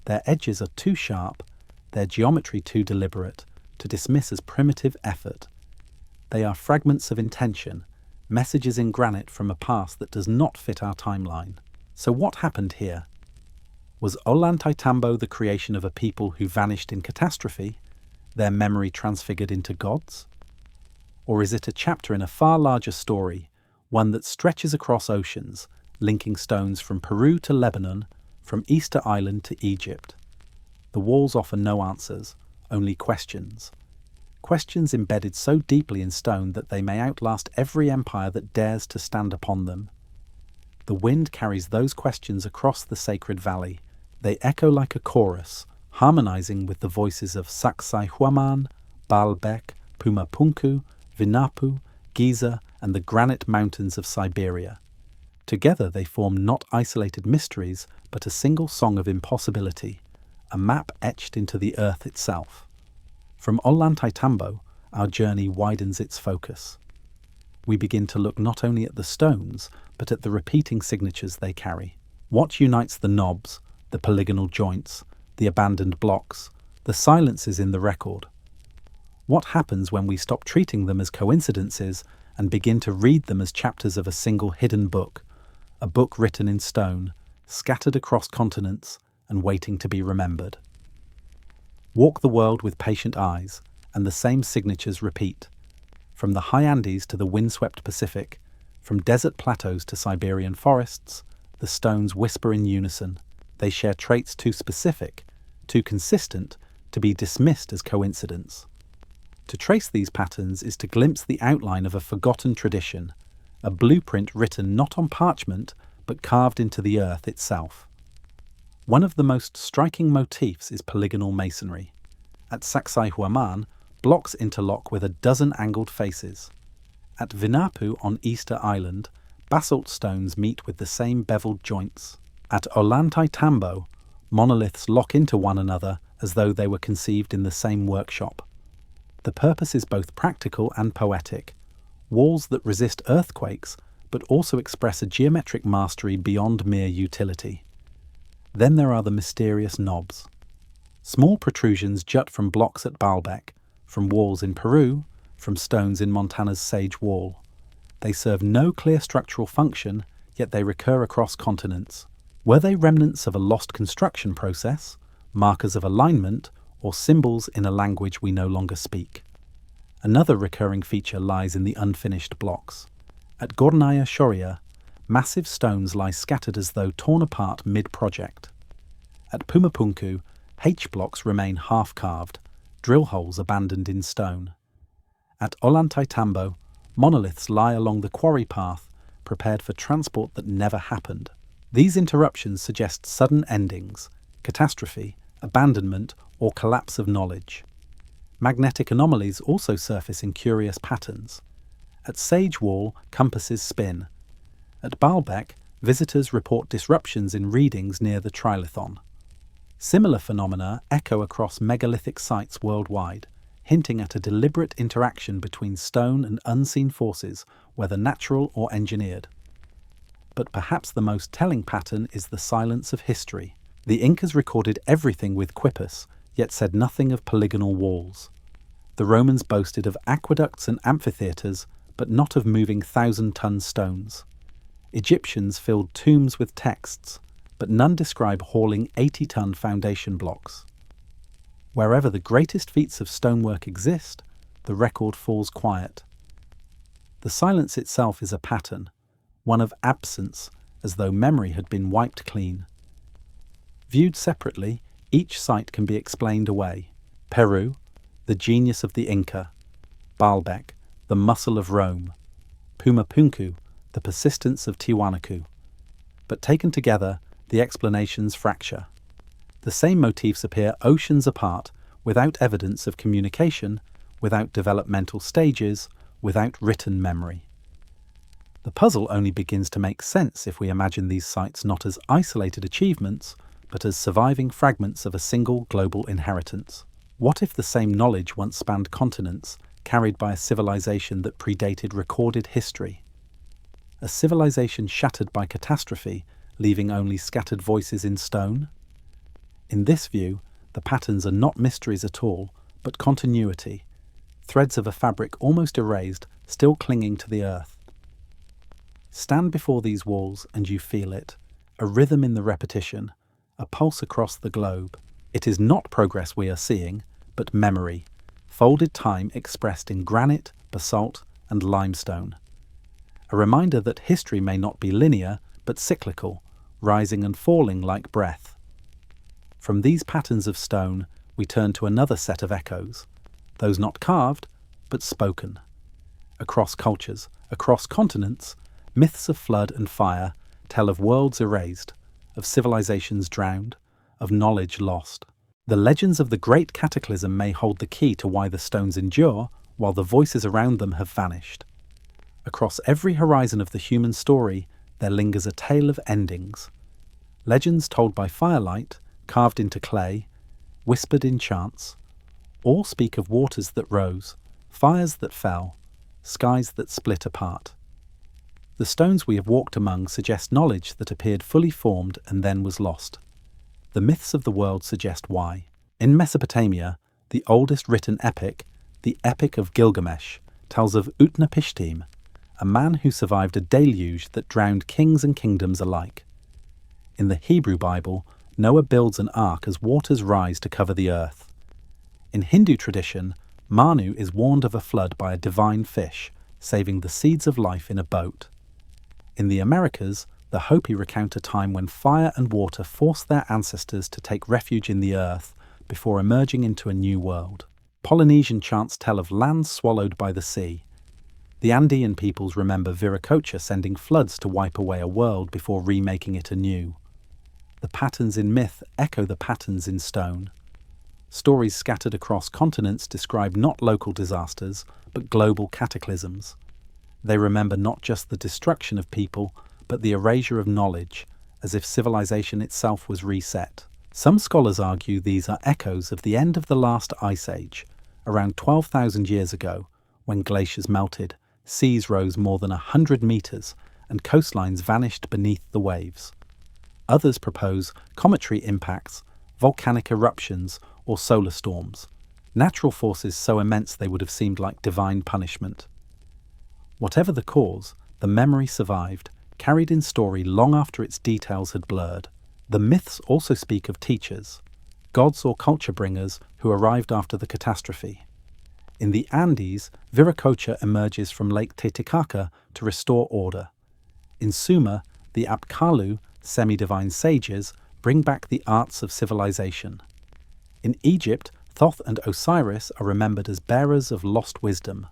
Their edges are too sharp, their geometry too deliberate, to dismiss as primitive effort. They are fragments of intention, messages in granite from a past that does not fit our timeline. So what happened here? Was Ollantaytambo the creation of a people who vanished in catastrophe, their memory transfigured into gods? Or is it a chapter in a far larger story, one that stretches across oceans, linking stones from Peru to Lebanon, from Easter Island to Egypt? The walls offer no answers, only questions. Questions embedded so deeply in stone that they may outlast every empire that dares to stand upon them. The wind carries those questions across the sacred valley. They echo like a chorus, harmonizing with the voices of Sacsayhuamán, Baalbek, Puma Punku, Vinapu, Giza, and the granite mountains of Siberia. Together they form not isolated mysteries, but a single song of impossibility, a map etched into the earth itself. From Ollantaytambo, our journey widens its focus. We begin to look not only at the stones, but at the repeating signatures they carry. What unites the knobs, the polygonal joints, the abandoned blocks, the silences in the record? What happens when we stop treating them as coincidences and begin to read them as chapters of a single hidden book, a book written in stone, scattered across continents and waiting to be remembered? Walk the world with patient eyes, and the same signatures repeat. From the high Andes to the windswept Pacific, from desert plateaus to Siberian forests, the stones whisper in unison. They share traits too specific, too consistent, to be dismissed as coincidence. To trace these patterns is to glimpse the outline of a forgotten tradition, a blueprint written not on parchment, but carved into the earth itself. One of the most striking motifs is polygonal masonry. At Sacsayhuamán, blocks interlock with a dozen angled faces. At Vinapu on Easter Island, basalt stones meet with the same beveled joints. At Ollantaytambo, monoliths lock into one another as though they were conceived in the same workshop. The purpose is both practical and poetic. Walls that resist earthquakes, but also express a geometric mastery beyond mere utility. Then there are the mysterious knobs. Small protrusions jut from blocks at Baalbek, from walls in Peru, from stones in Montana's Sage Wall. They serve no clear structural function, yet they recur across continents. Were they remnants of a lost construction process, markers of alignment, or symbols in a language we no longer speak? Another recurring feature lies in the unfinished blocks. At Gornaya Shoria, massive stones lie scattered as though torn apart mid-project. At Puma Punku, H-blocks remain half-carved, drill holes abandoned in stone. At Ollantaytambo, monoliths lie along the quarry path, prepared for transport that never happened. These interruptions suggest sudden endings, catastrophe, abandonment, or collapse of knowledge. Magnetic anomalies also surface in curious patterns. At Sage Wall, compasses spin. At Baalbek, visitors report disruptions in readings near the trilithon. Similar phenomena echo across megalithic sites worldwide, hinting at a deliberate interaction between stone and unseen forces, whether natural or engineered. But perhaps the most telling pattern is the silence of history. The Incas recorded everything with quippus, yet said nothing of polygonal walls. The Romans boasted of aqueducts and amphitheatres, but not of moving 1,000-ton stones. Egyptians filled tombs with texts, but none describe hauling 80-ton foundation blocks. Wherever the greatest feats of stonework exist, the record falls quiet. The silence itself is a pattern, one of absence, as though memory had been wiped clean. Viewed separately, each site can be explained away. Peru, the genius of the Inca; Baalbek, the muscle of Rome; Puma Punku, the persistence of Tiwanaku. But taken together, the explanations fracture. The same motifs appear oceans apart, without evidence of communication, without developmental stages, without written memory. The puzzle only begins to make sense if we imagine these sites not as isolated achievements, but as surviving fragments of a single global inheritance. What if the same knowledge once spanned continents, carried by a civilization that predated recorded history? A civilization shattered by catastrophe, leaving only scattered voices in stone? In this view, the patterns are not mysteries at all, but continuity, threads of a fabric almost erased, still clinging to the earth. Stand before these walls and you feel it, a rhythm in the repetition, a pulse across the globe. It is not progress we are seeing, but memory, folded time expressed in granite, basalt, and limestone. A reminder that history may not be linear, but cyclical, rising and falling like breath. From these patterns of stone, we turn to another set of echoes, those not carved, but spoken. Across cultures, across continents, myths of flood and fire tell of worlds erased, of civilizations drowned, of knowledge lost. The legends of the Great Cataclysm may hold the key to why the stones endure, while the voices around them have vanished. Across every horizon of the human story, there lingers a tale of endings. Legends told by firelight, carved into clay, whispered in chants, all speak of waters that rose, fires that fell, skies that split apart. The stones we have walked among suggest knowledge that appeared fully formed and then was lost. The myths of the world suggest why. In Mesopotamia, the oldest written epic, the Epic of Gilgamesh, tells of Utnapishtim, a man who survived a deluge that drowned kings and kingdoms alike. In the Hebrew Bible, Noah builds an ark as waters rise to cover the earth. In Hindu tradition, Manu is warned of a flood by a divine fish, saving the seeds of life in a boat. In the Americas, the Hopi recount a time when fire and water forced their ancestors to take refuge in the earth before emerging into a new world. Polynesian chants tell of lands swallowed by the sea. The Andean peoples remember Viracocha sending floods to wipe away a world before remaking it anew. The patterns in myth echo the patterns in stone. Stories scattered across continents describe not local disasters, but global cataclysms. They remember not just the destruction of people, but the erasure of knowledge, as if civilization itself was reset. Some scholars argue these are echoes of the end of the last ice age, around 12,000 years ago, when glaciers melted, seas rose more than 100 meters, and coastlines vanished beneath the waves. Others propose cometary impacts, volcanic eruptions, or solar storms, natural forces so immense they would have seemed like divine punishment. Whatever the cause, the memory survived, carried in story long after its details had blurred. The myths also speak of teachers, gods or culture bringers who arrived after the catastrophe. In the Andes, Viracocha emerges from Lake Titicaca to restore order. In Sumer, the Apkallu, semi-divine sages, bring back the arts of civilization. In Egypt, Thoth and Osiris are remembered as bearers of lost wisdom.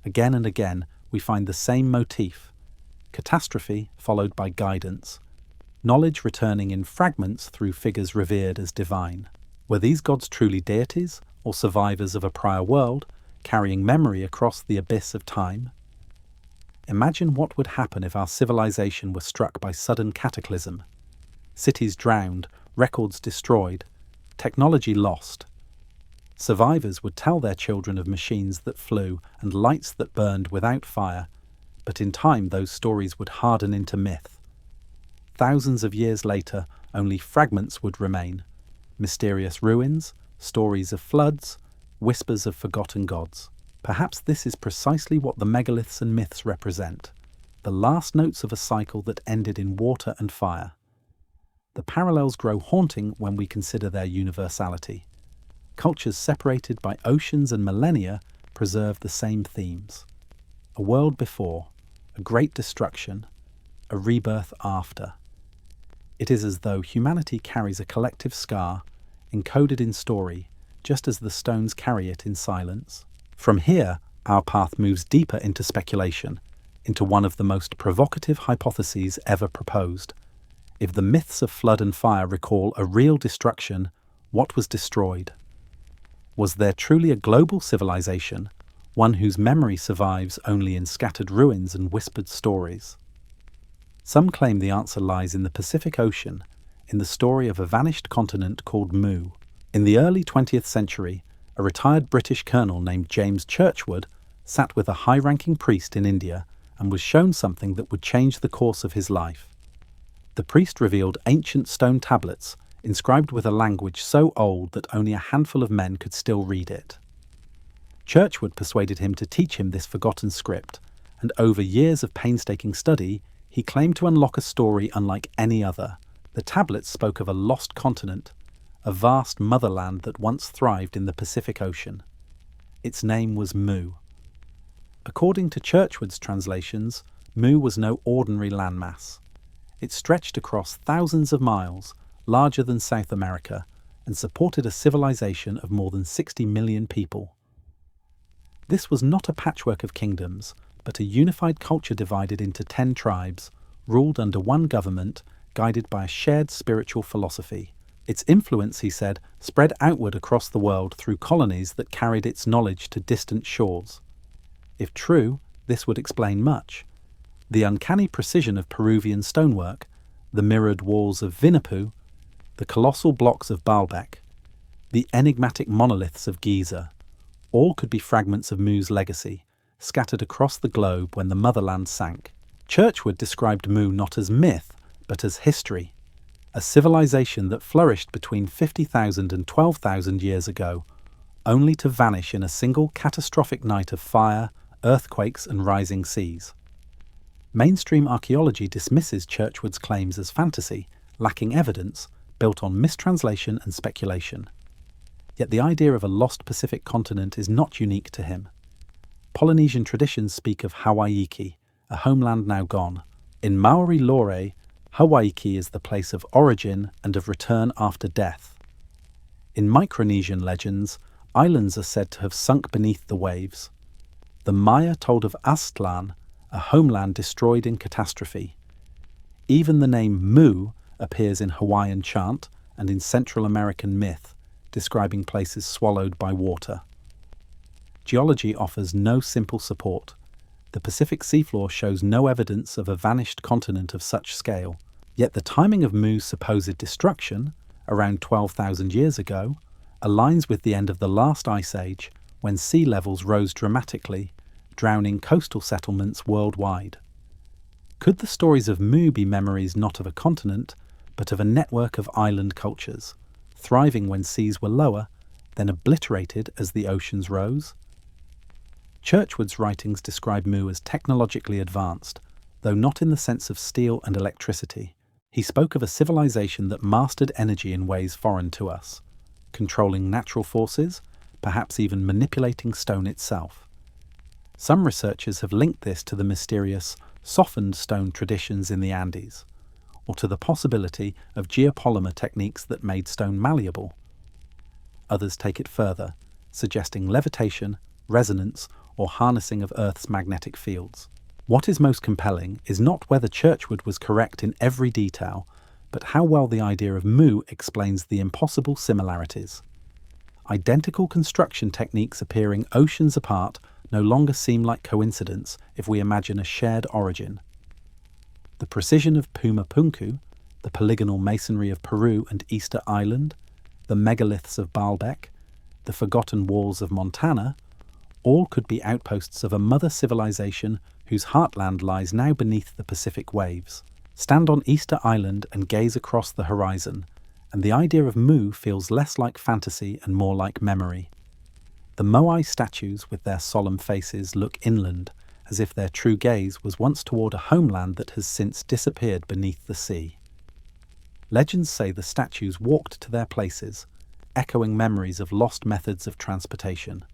Again and again, we find the same motif: catastrophe followed by guidance, knowledge returning in fragments through figures revered as divine. Were these gods truly deities, or survivors of a prior world, carrying memory across the abyss of time? Imagine what would happen if our civilization were struck by sudden cataclysm. Cities drowned, records destroyed, technology lost. Survivors would tell their children of machines that flew and lights that burned without fire, but in time those stories would harden into myth. Thousands of years later, only fragments would remain: mysterious ruins, stories of floods, whispers of forgotten gods. Perhaps this is precisely what the megaliths and myths represent: the last notes of a cycle that ended in water and fire. The parallels grow haunting when we consider their universality. Cultures separated by oceans and millennia preserve the same themes: a world before, a great destruction, a rebirth after. It is as though humanity carries a collective scar, encoded in story, just as the stones carry it in silence. From here, our path moves deeper into speculation, into one of the most provocative hypotheses ever proposed. If the myths of flood and fire recall a real destruction, what was destroyed? Was there truly a global civilization, one whose memory survives only in scattered ruins and whispered stories? Some claim the answer lies in the Pacific Ocean, in the story of a vanished continent called Mu. In the early 20th century, a retired British colonel named James Churchward sat with a high-ranking priest in India and was shown something that would change the course of his life. The priest revealed ancient stone tablets inscribed with a language so old that only a handful of men could still read it. Churchward persuaded him to teach him this forgotten script, and over years of painstaking study, he claimed to unlock a story unlike any other. The tablets spoke of a lost continent, a vast motherland that once thrived in the Pacific Ocean. Its name was Mu. According to Churchward's translations, Mu was no ordinary landmass. It stretched across thousands of miles, larger than South America, and supported a civilization of more than 60 million people. This was not a patchwork of kingdoms, but a unified culture divided into 10 tribes, ruled under one government, guided by a shared spiritual philosophy, Its influence, he said, spread outward across the world through colonies that carried its knowledge to distant shores. If true, this would explain much. The uncanny precision of Peruvian stonework, the mirrored walls of Vinapu, the colossal blocks of Baalbek, the enigmatic monoliths of Giza, all could be fragments of Mu's legacy, scattered across the globe when the motherland sank. Churchward described Mu not as myth, but as history, a civilization that flourished between 50,000 and 12,000 years ago, only to vanish in a single catastrophic night of fire, earthquakes and rising seas. Mainstream archaeology dismisses Churchward's claims as fantasy, lacking evidence, built on mistranslation and speculation. Yet the idea of a lost Pacific continent is not unique to him. Polynesian traditions speak of Hawaiki, a homeland now gone. In Maori lore, Hawaiki is the place of origin and of return after death. In Micronesian legends, islands are said to have sunk beneath the waves. The Maya told of Aztlan, a homeland destroyed in catastrophe. Even the name Mu appears in Hawaiian chant and in Central American myth, describing places swallowed by water. Geology offers no simple support. The Pacific seafloor shows no evidence of a vanished continent of such scale. Yet the timing of Mu's supposed destruction, around 12,000 years ago, aligns with the end of the last ice age, when sea levels rose dramatically, drowning coastal settlements worldwide. Could the stories of Mu be memories not of a continent, but of a network of island cultures, thriving when seas were lower, then obliterated as the oceans rose? Churchward's writings describe Mu as technologically advanced, though not in the sense of steel and electricity. He spoke of a civilization that mastered energy in ways foreign to us, controlling natural forces, perhaps even manipulating stone itself. Some researchers have linked this to the mysterious, softened stone traditions in the Andes, or to the possibility of geopolymer techniques that made stone malleable. Others take it further, suggesting levitation, resonance, or harnessing of Earth's magnetic fields. What is most compelling is not whether Churchward was correct in every detail, but how well the idea of Mu explains the impossible similarities. Identical construction techniques appearing oceans apart no longer seem like coincidence if we imagine a shared origin. The precision of Puma Punku, the polygonal masonry of Peru and Easter Island, the megaliths of Baalbek, the forgotten walls of Montana, all could be outposts of a mother civilization whose heartland lies now beneath the Pacific waves. Stand on Easter Island and gaze across the horizon, and the idea of Mu feels less like fantasy and more like memory. The Moai statues with their solemn faces look inland, as if their true gaze was once toward a homeland that has since disappeared beneath the sea. Legends say the statues walked to their places, echoing memories of lost methods of transportation.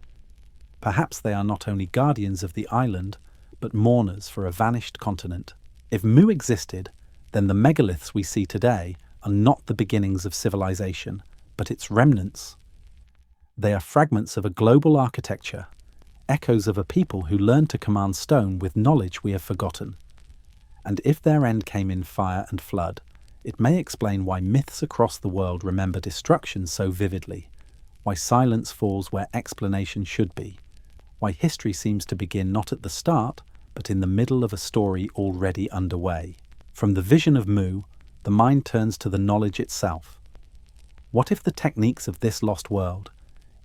Perhaps they are not only guardians of the island, but mourners for a vanished continent. If Mu existed, then the megaliths we see today are not the beginnings of civilization, but its remnants. They are fragments of a global architecture, echoes of a people who learned to command stone with knowledge we have forgotten. And if their end came in fire and flood, it may explain why myths across the world remember destruction so vividly, why silence falls where explanation should be, why history seems to begin not at the start, but in the middle of a story already underway. From the vision of Mu, the mind turns to the knowledge itself. What if the techniques of this lost world,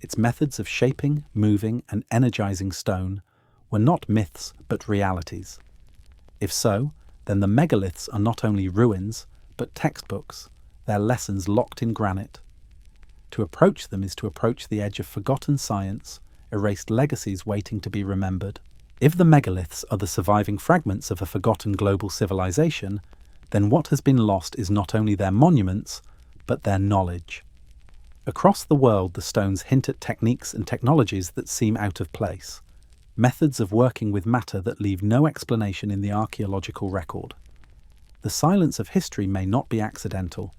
its methods of shaping, moving, and energizing stone, were not myths but realities? If so, then the megaliths are not only ruins, but textbooks, their lessons locked in granite. To approach them is to approach the edge of forgotten science, erased legacies waiting to be remembered. If the megaliths are the surviving fragments of a forgotten global civilization, then what has been lost is not only their monuments, but their knowledge. Across the world, the stones hint at techniques and technologies that seem out of place, methods of working with matter that leave no explanation in the archaeological record. The silence of history may not be accidental.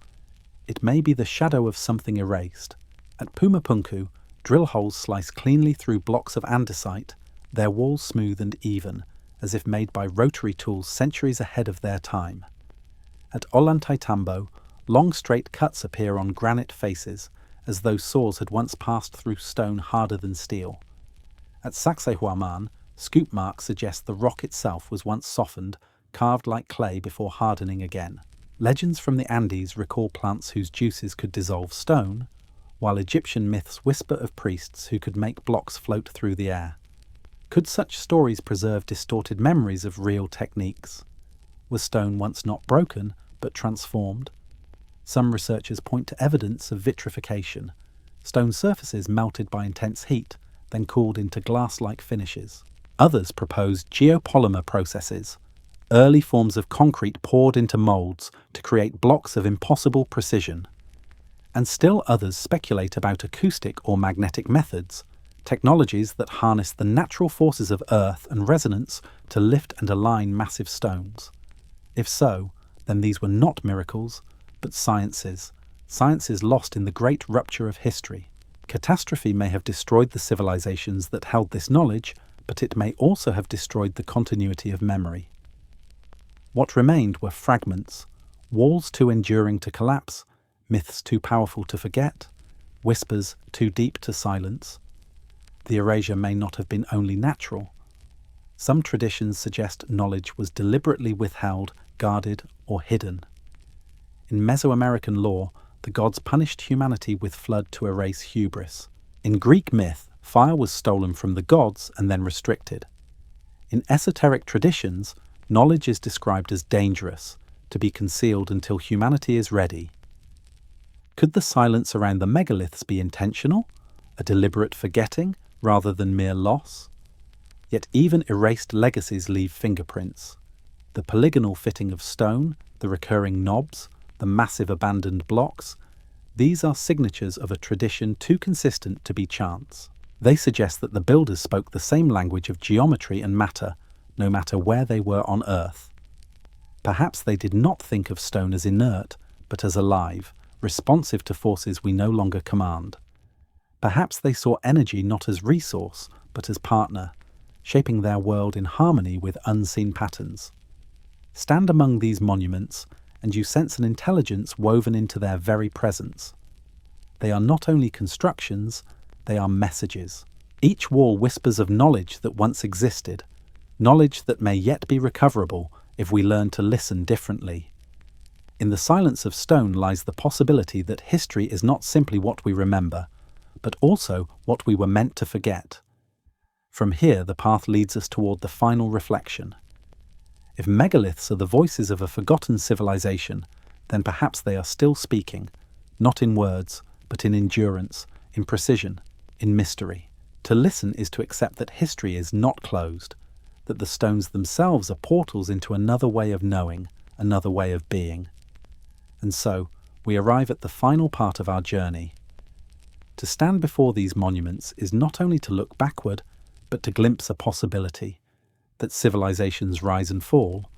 It may be the shadow of something erased. At Puma Punku, drill holes slice cleanly through blocks of andesite, their walls smooth and even, as if made by rotary tools centuries ahead of their time. At Ollantaytambo, Long straight cuts appear on granite faces, as though saws had once passed through stone harder than steel. At Sacsayhuamán, scoop marks suggest the rock itself was once softened, carved like clay before hardening again. Legends from the Andes recall plants whose juices could dissolve stone, while Egyptian myths whisper of priests who could make blocks float through the air. Could such stories preserve distorted memories of real techniques? Was stone once not broken, but transformed? Some researchers point to evidence of vitrification, stone surfaces melted by intense heat, then cooled into glass-like finishes. Others propose geopolymer processes, early forms of concrete poured into moulds to create blocks of impossible precision. And still others speculate about acoustic or magnetic methods, technologies that harness the natural forces of earth and resonance to lift and align massive stones. If so, then these were not miracles, but sciences lost in the great rupture of history. Catastrophe may have destroyed the civilizations that held this knowledge, but it may also have destroyed the continuity of memory. What remained were fragments, walls too enduring to collapse, myths too powerful to forget, whispers too deep to silence. The erasure may not have been only natural. Some traditions suggest knowledge was deliberately withheld, guarded, or hidden. In Mesoamerican lore, the gods punished humanity with flood to erase hubris. In Greek myth, fire was stolen from the gods and then restricted. In esoteric traditions, knowledge is described as dangerous, to be concealed until humanity is ready. Could the silence around the megaliths be intentional, a deliberate forgetting rather than mere loss? Yet even erased legacies leave fingerprints. The polygonal fitting of stone, the recurring knobs, the massive abandoned blocks, these are signatures of a tradition too consistent to be chance. They suggest that the builders spoke the same language of geometry and matter, no matter where they were on Earth. Perhaps they did not think of stone as inert, but as alive, responsive to forces we no longer command. Perhaps they saw energy not as resource, but as partner, shaping their world in harmony with unseen patterns. Stand among these monuments, and you sense an intelligence woven into their very presence. They are not only constructions, they are messages. Each wall whispers of knowledge that once existed, knowledge that may yet be recoverable if we learn to listen differently. In the silence of stone lies the possibility that history is not simply what we remember, but also what we were meant to forget. From here, the path leads us toward the final reflection. If megaliths are the voices of a forgotten civilization, then perhaps they are still speaking, not in words, but in endurance, in precision, in mystery. To listen is to accept that history is not closed, that the stones themselves are portals into another way of knowing, another way of being. And so, we arrive at the final part of our journey. To stand before these monuments is not only to look backward, but to glimpse a possibility, that civilizations rise and fall,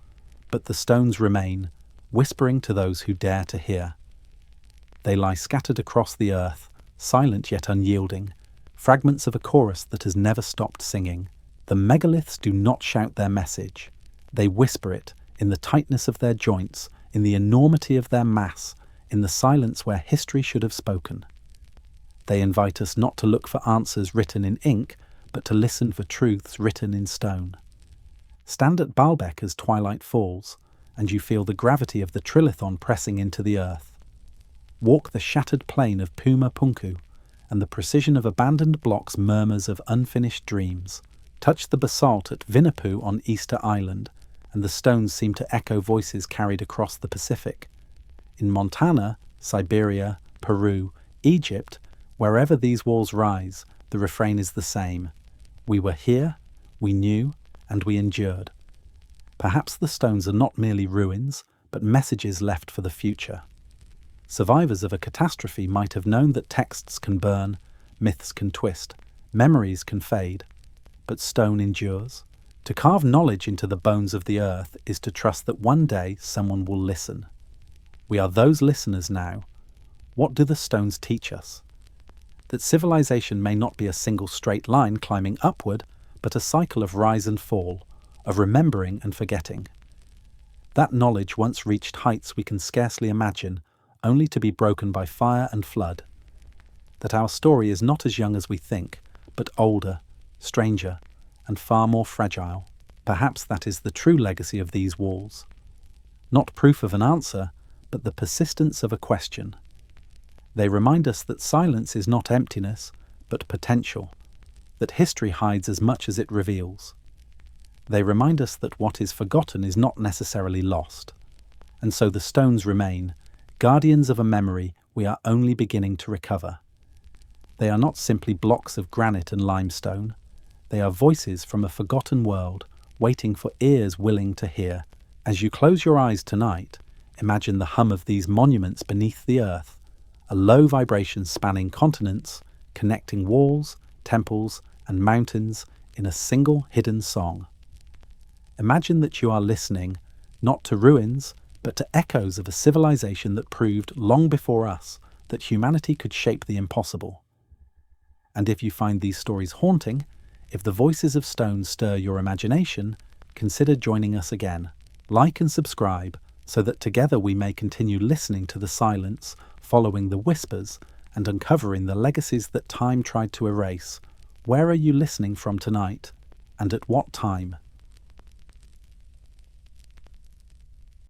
but the stones remain, whispering to those who dare to hear. They lie scattered across the earth, silent yet unyielding, fragments of a chorus that has never stopped singing. The megaliths do not shout their message. They whisper it in the tightness of their joints, in the enormity of their mass, in the silence where history should have spoken. They invite us not to look for answers written in ink, but to listen for truths written in stone. Stand at Baalbek as twilight falls, and you feel the gravity of the trilithon pressing into the earth. Walk the shattered plain of Puma Punku, and the precision of abandoned blocks murmurs of unfinished dreams. Touch the basalt at Vinapu on Easter Island, and the stones seem to echo voices carried across the Pacific. In Montana, Siberia, Peru, Egypt, wherever these walls rise, the refrain is the same. We were here, we knew, and we endured. Perhaps the stones are not merely ruins, but messages left for the future. Survivors of a catastrophe might have known that texts can burn, myths can twist, memories can fade, but stone endures. To carve knowledge into the bones of the earth is to trust that one day someone will listen. We are those listeners now. What do the stones teach us? That civilization may not be a single straight line climbing upward, but a cycle of rise and fall, of remembering and forgetting. That knowledge once reached heights we can scarcely imagine, only to be broken by fire and flood. That our story is not as young as we think, but older, stranger, and far more fragile. Perhaps that is the true legacy of these walls. Not proof of an answer, but the persistence of a question. They remind us that silence is not emptiness, but potential, that history hides as much as it reveals. They remind us that what is forgotten is not necessarily lost, and so the stones remain, guardians of a memory we are only beginning to recover. They are not simply blocks of granite and limestone. They are voices from a forgotten world, waiting for ears willing to hear. As you close your eyes tonight, imagine the hum of these monuments beneath the earth, a low vibration spanning continents, connecting walls, temples, and mountains in a single hidden song. Imagine that you are listening, not to ruins, but to echoes of a civilization that proved long before us that humanity could shape the impossible. And if you find these stories haunting, if the voices of stone stir your imagination, consider joining us again. Like and subscribe so that together we may continue listening to the silence, following the whispers, and uncovering the legacies that time tried to erase. Where are you listening from tonight? And at what time?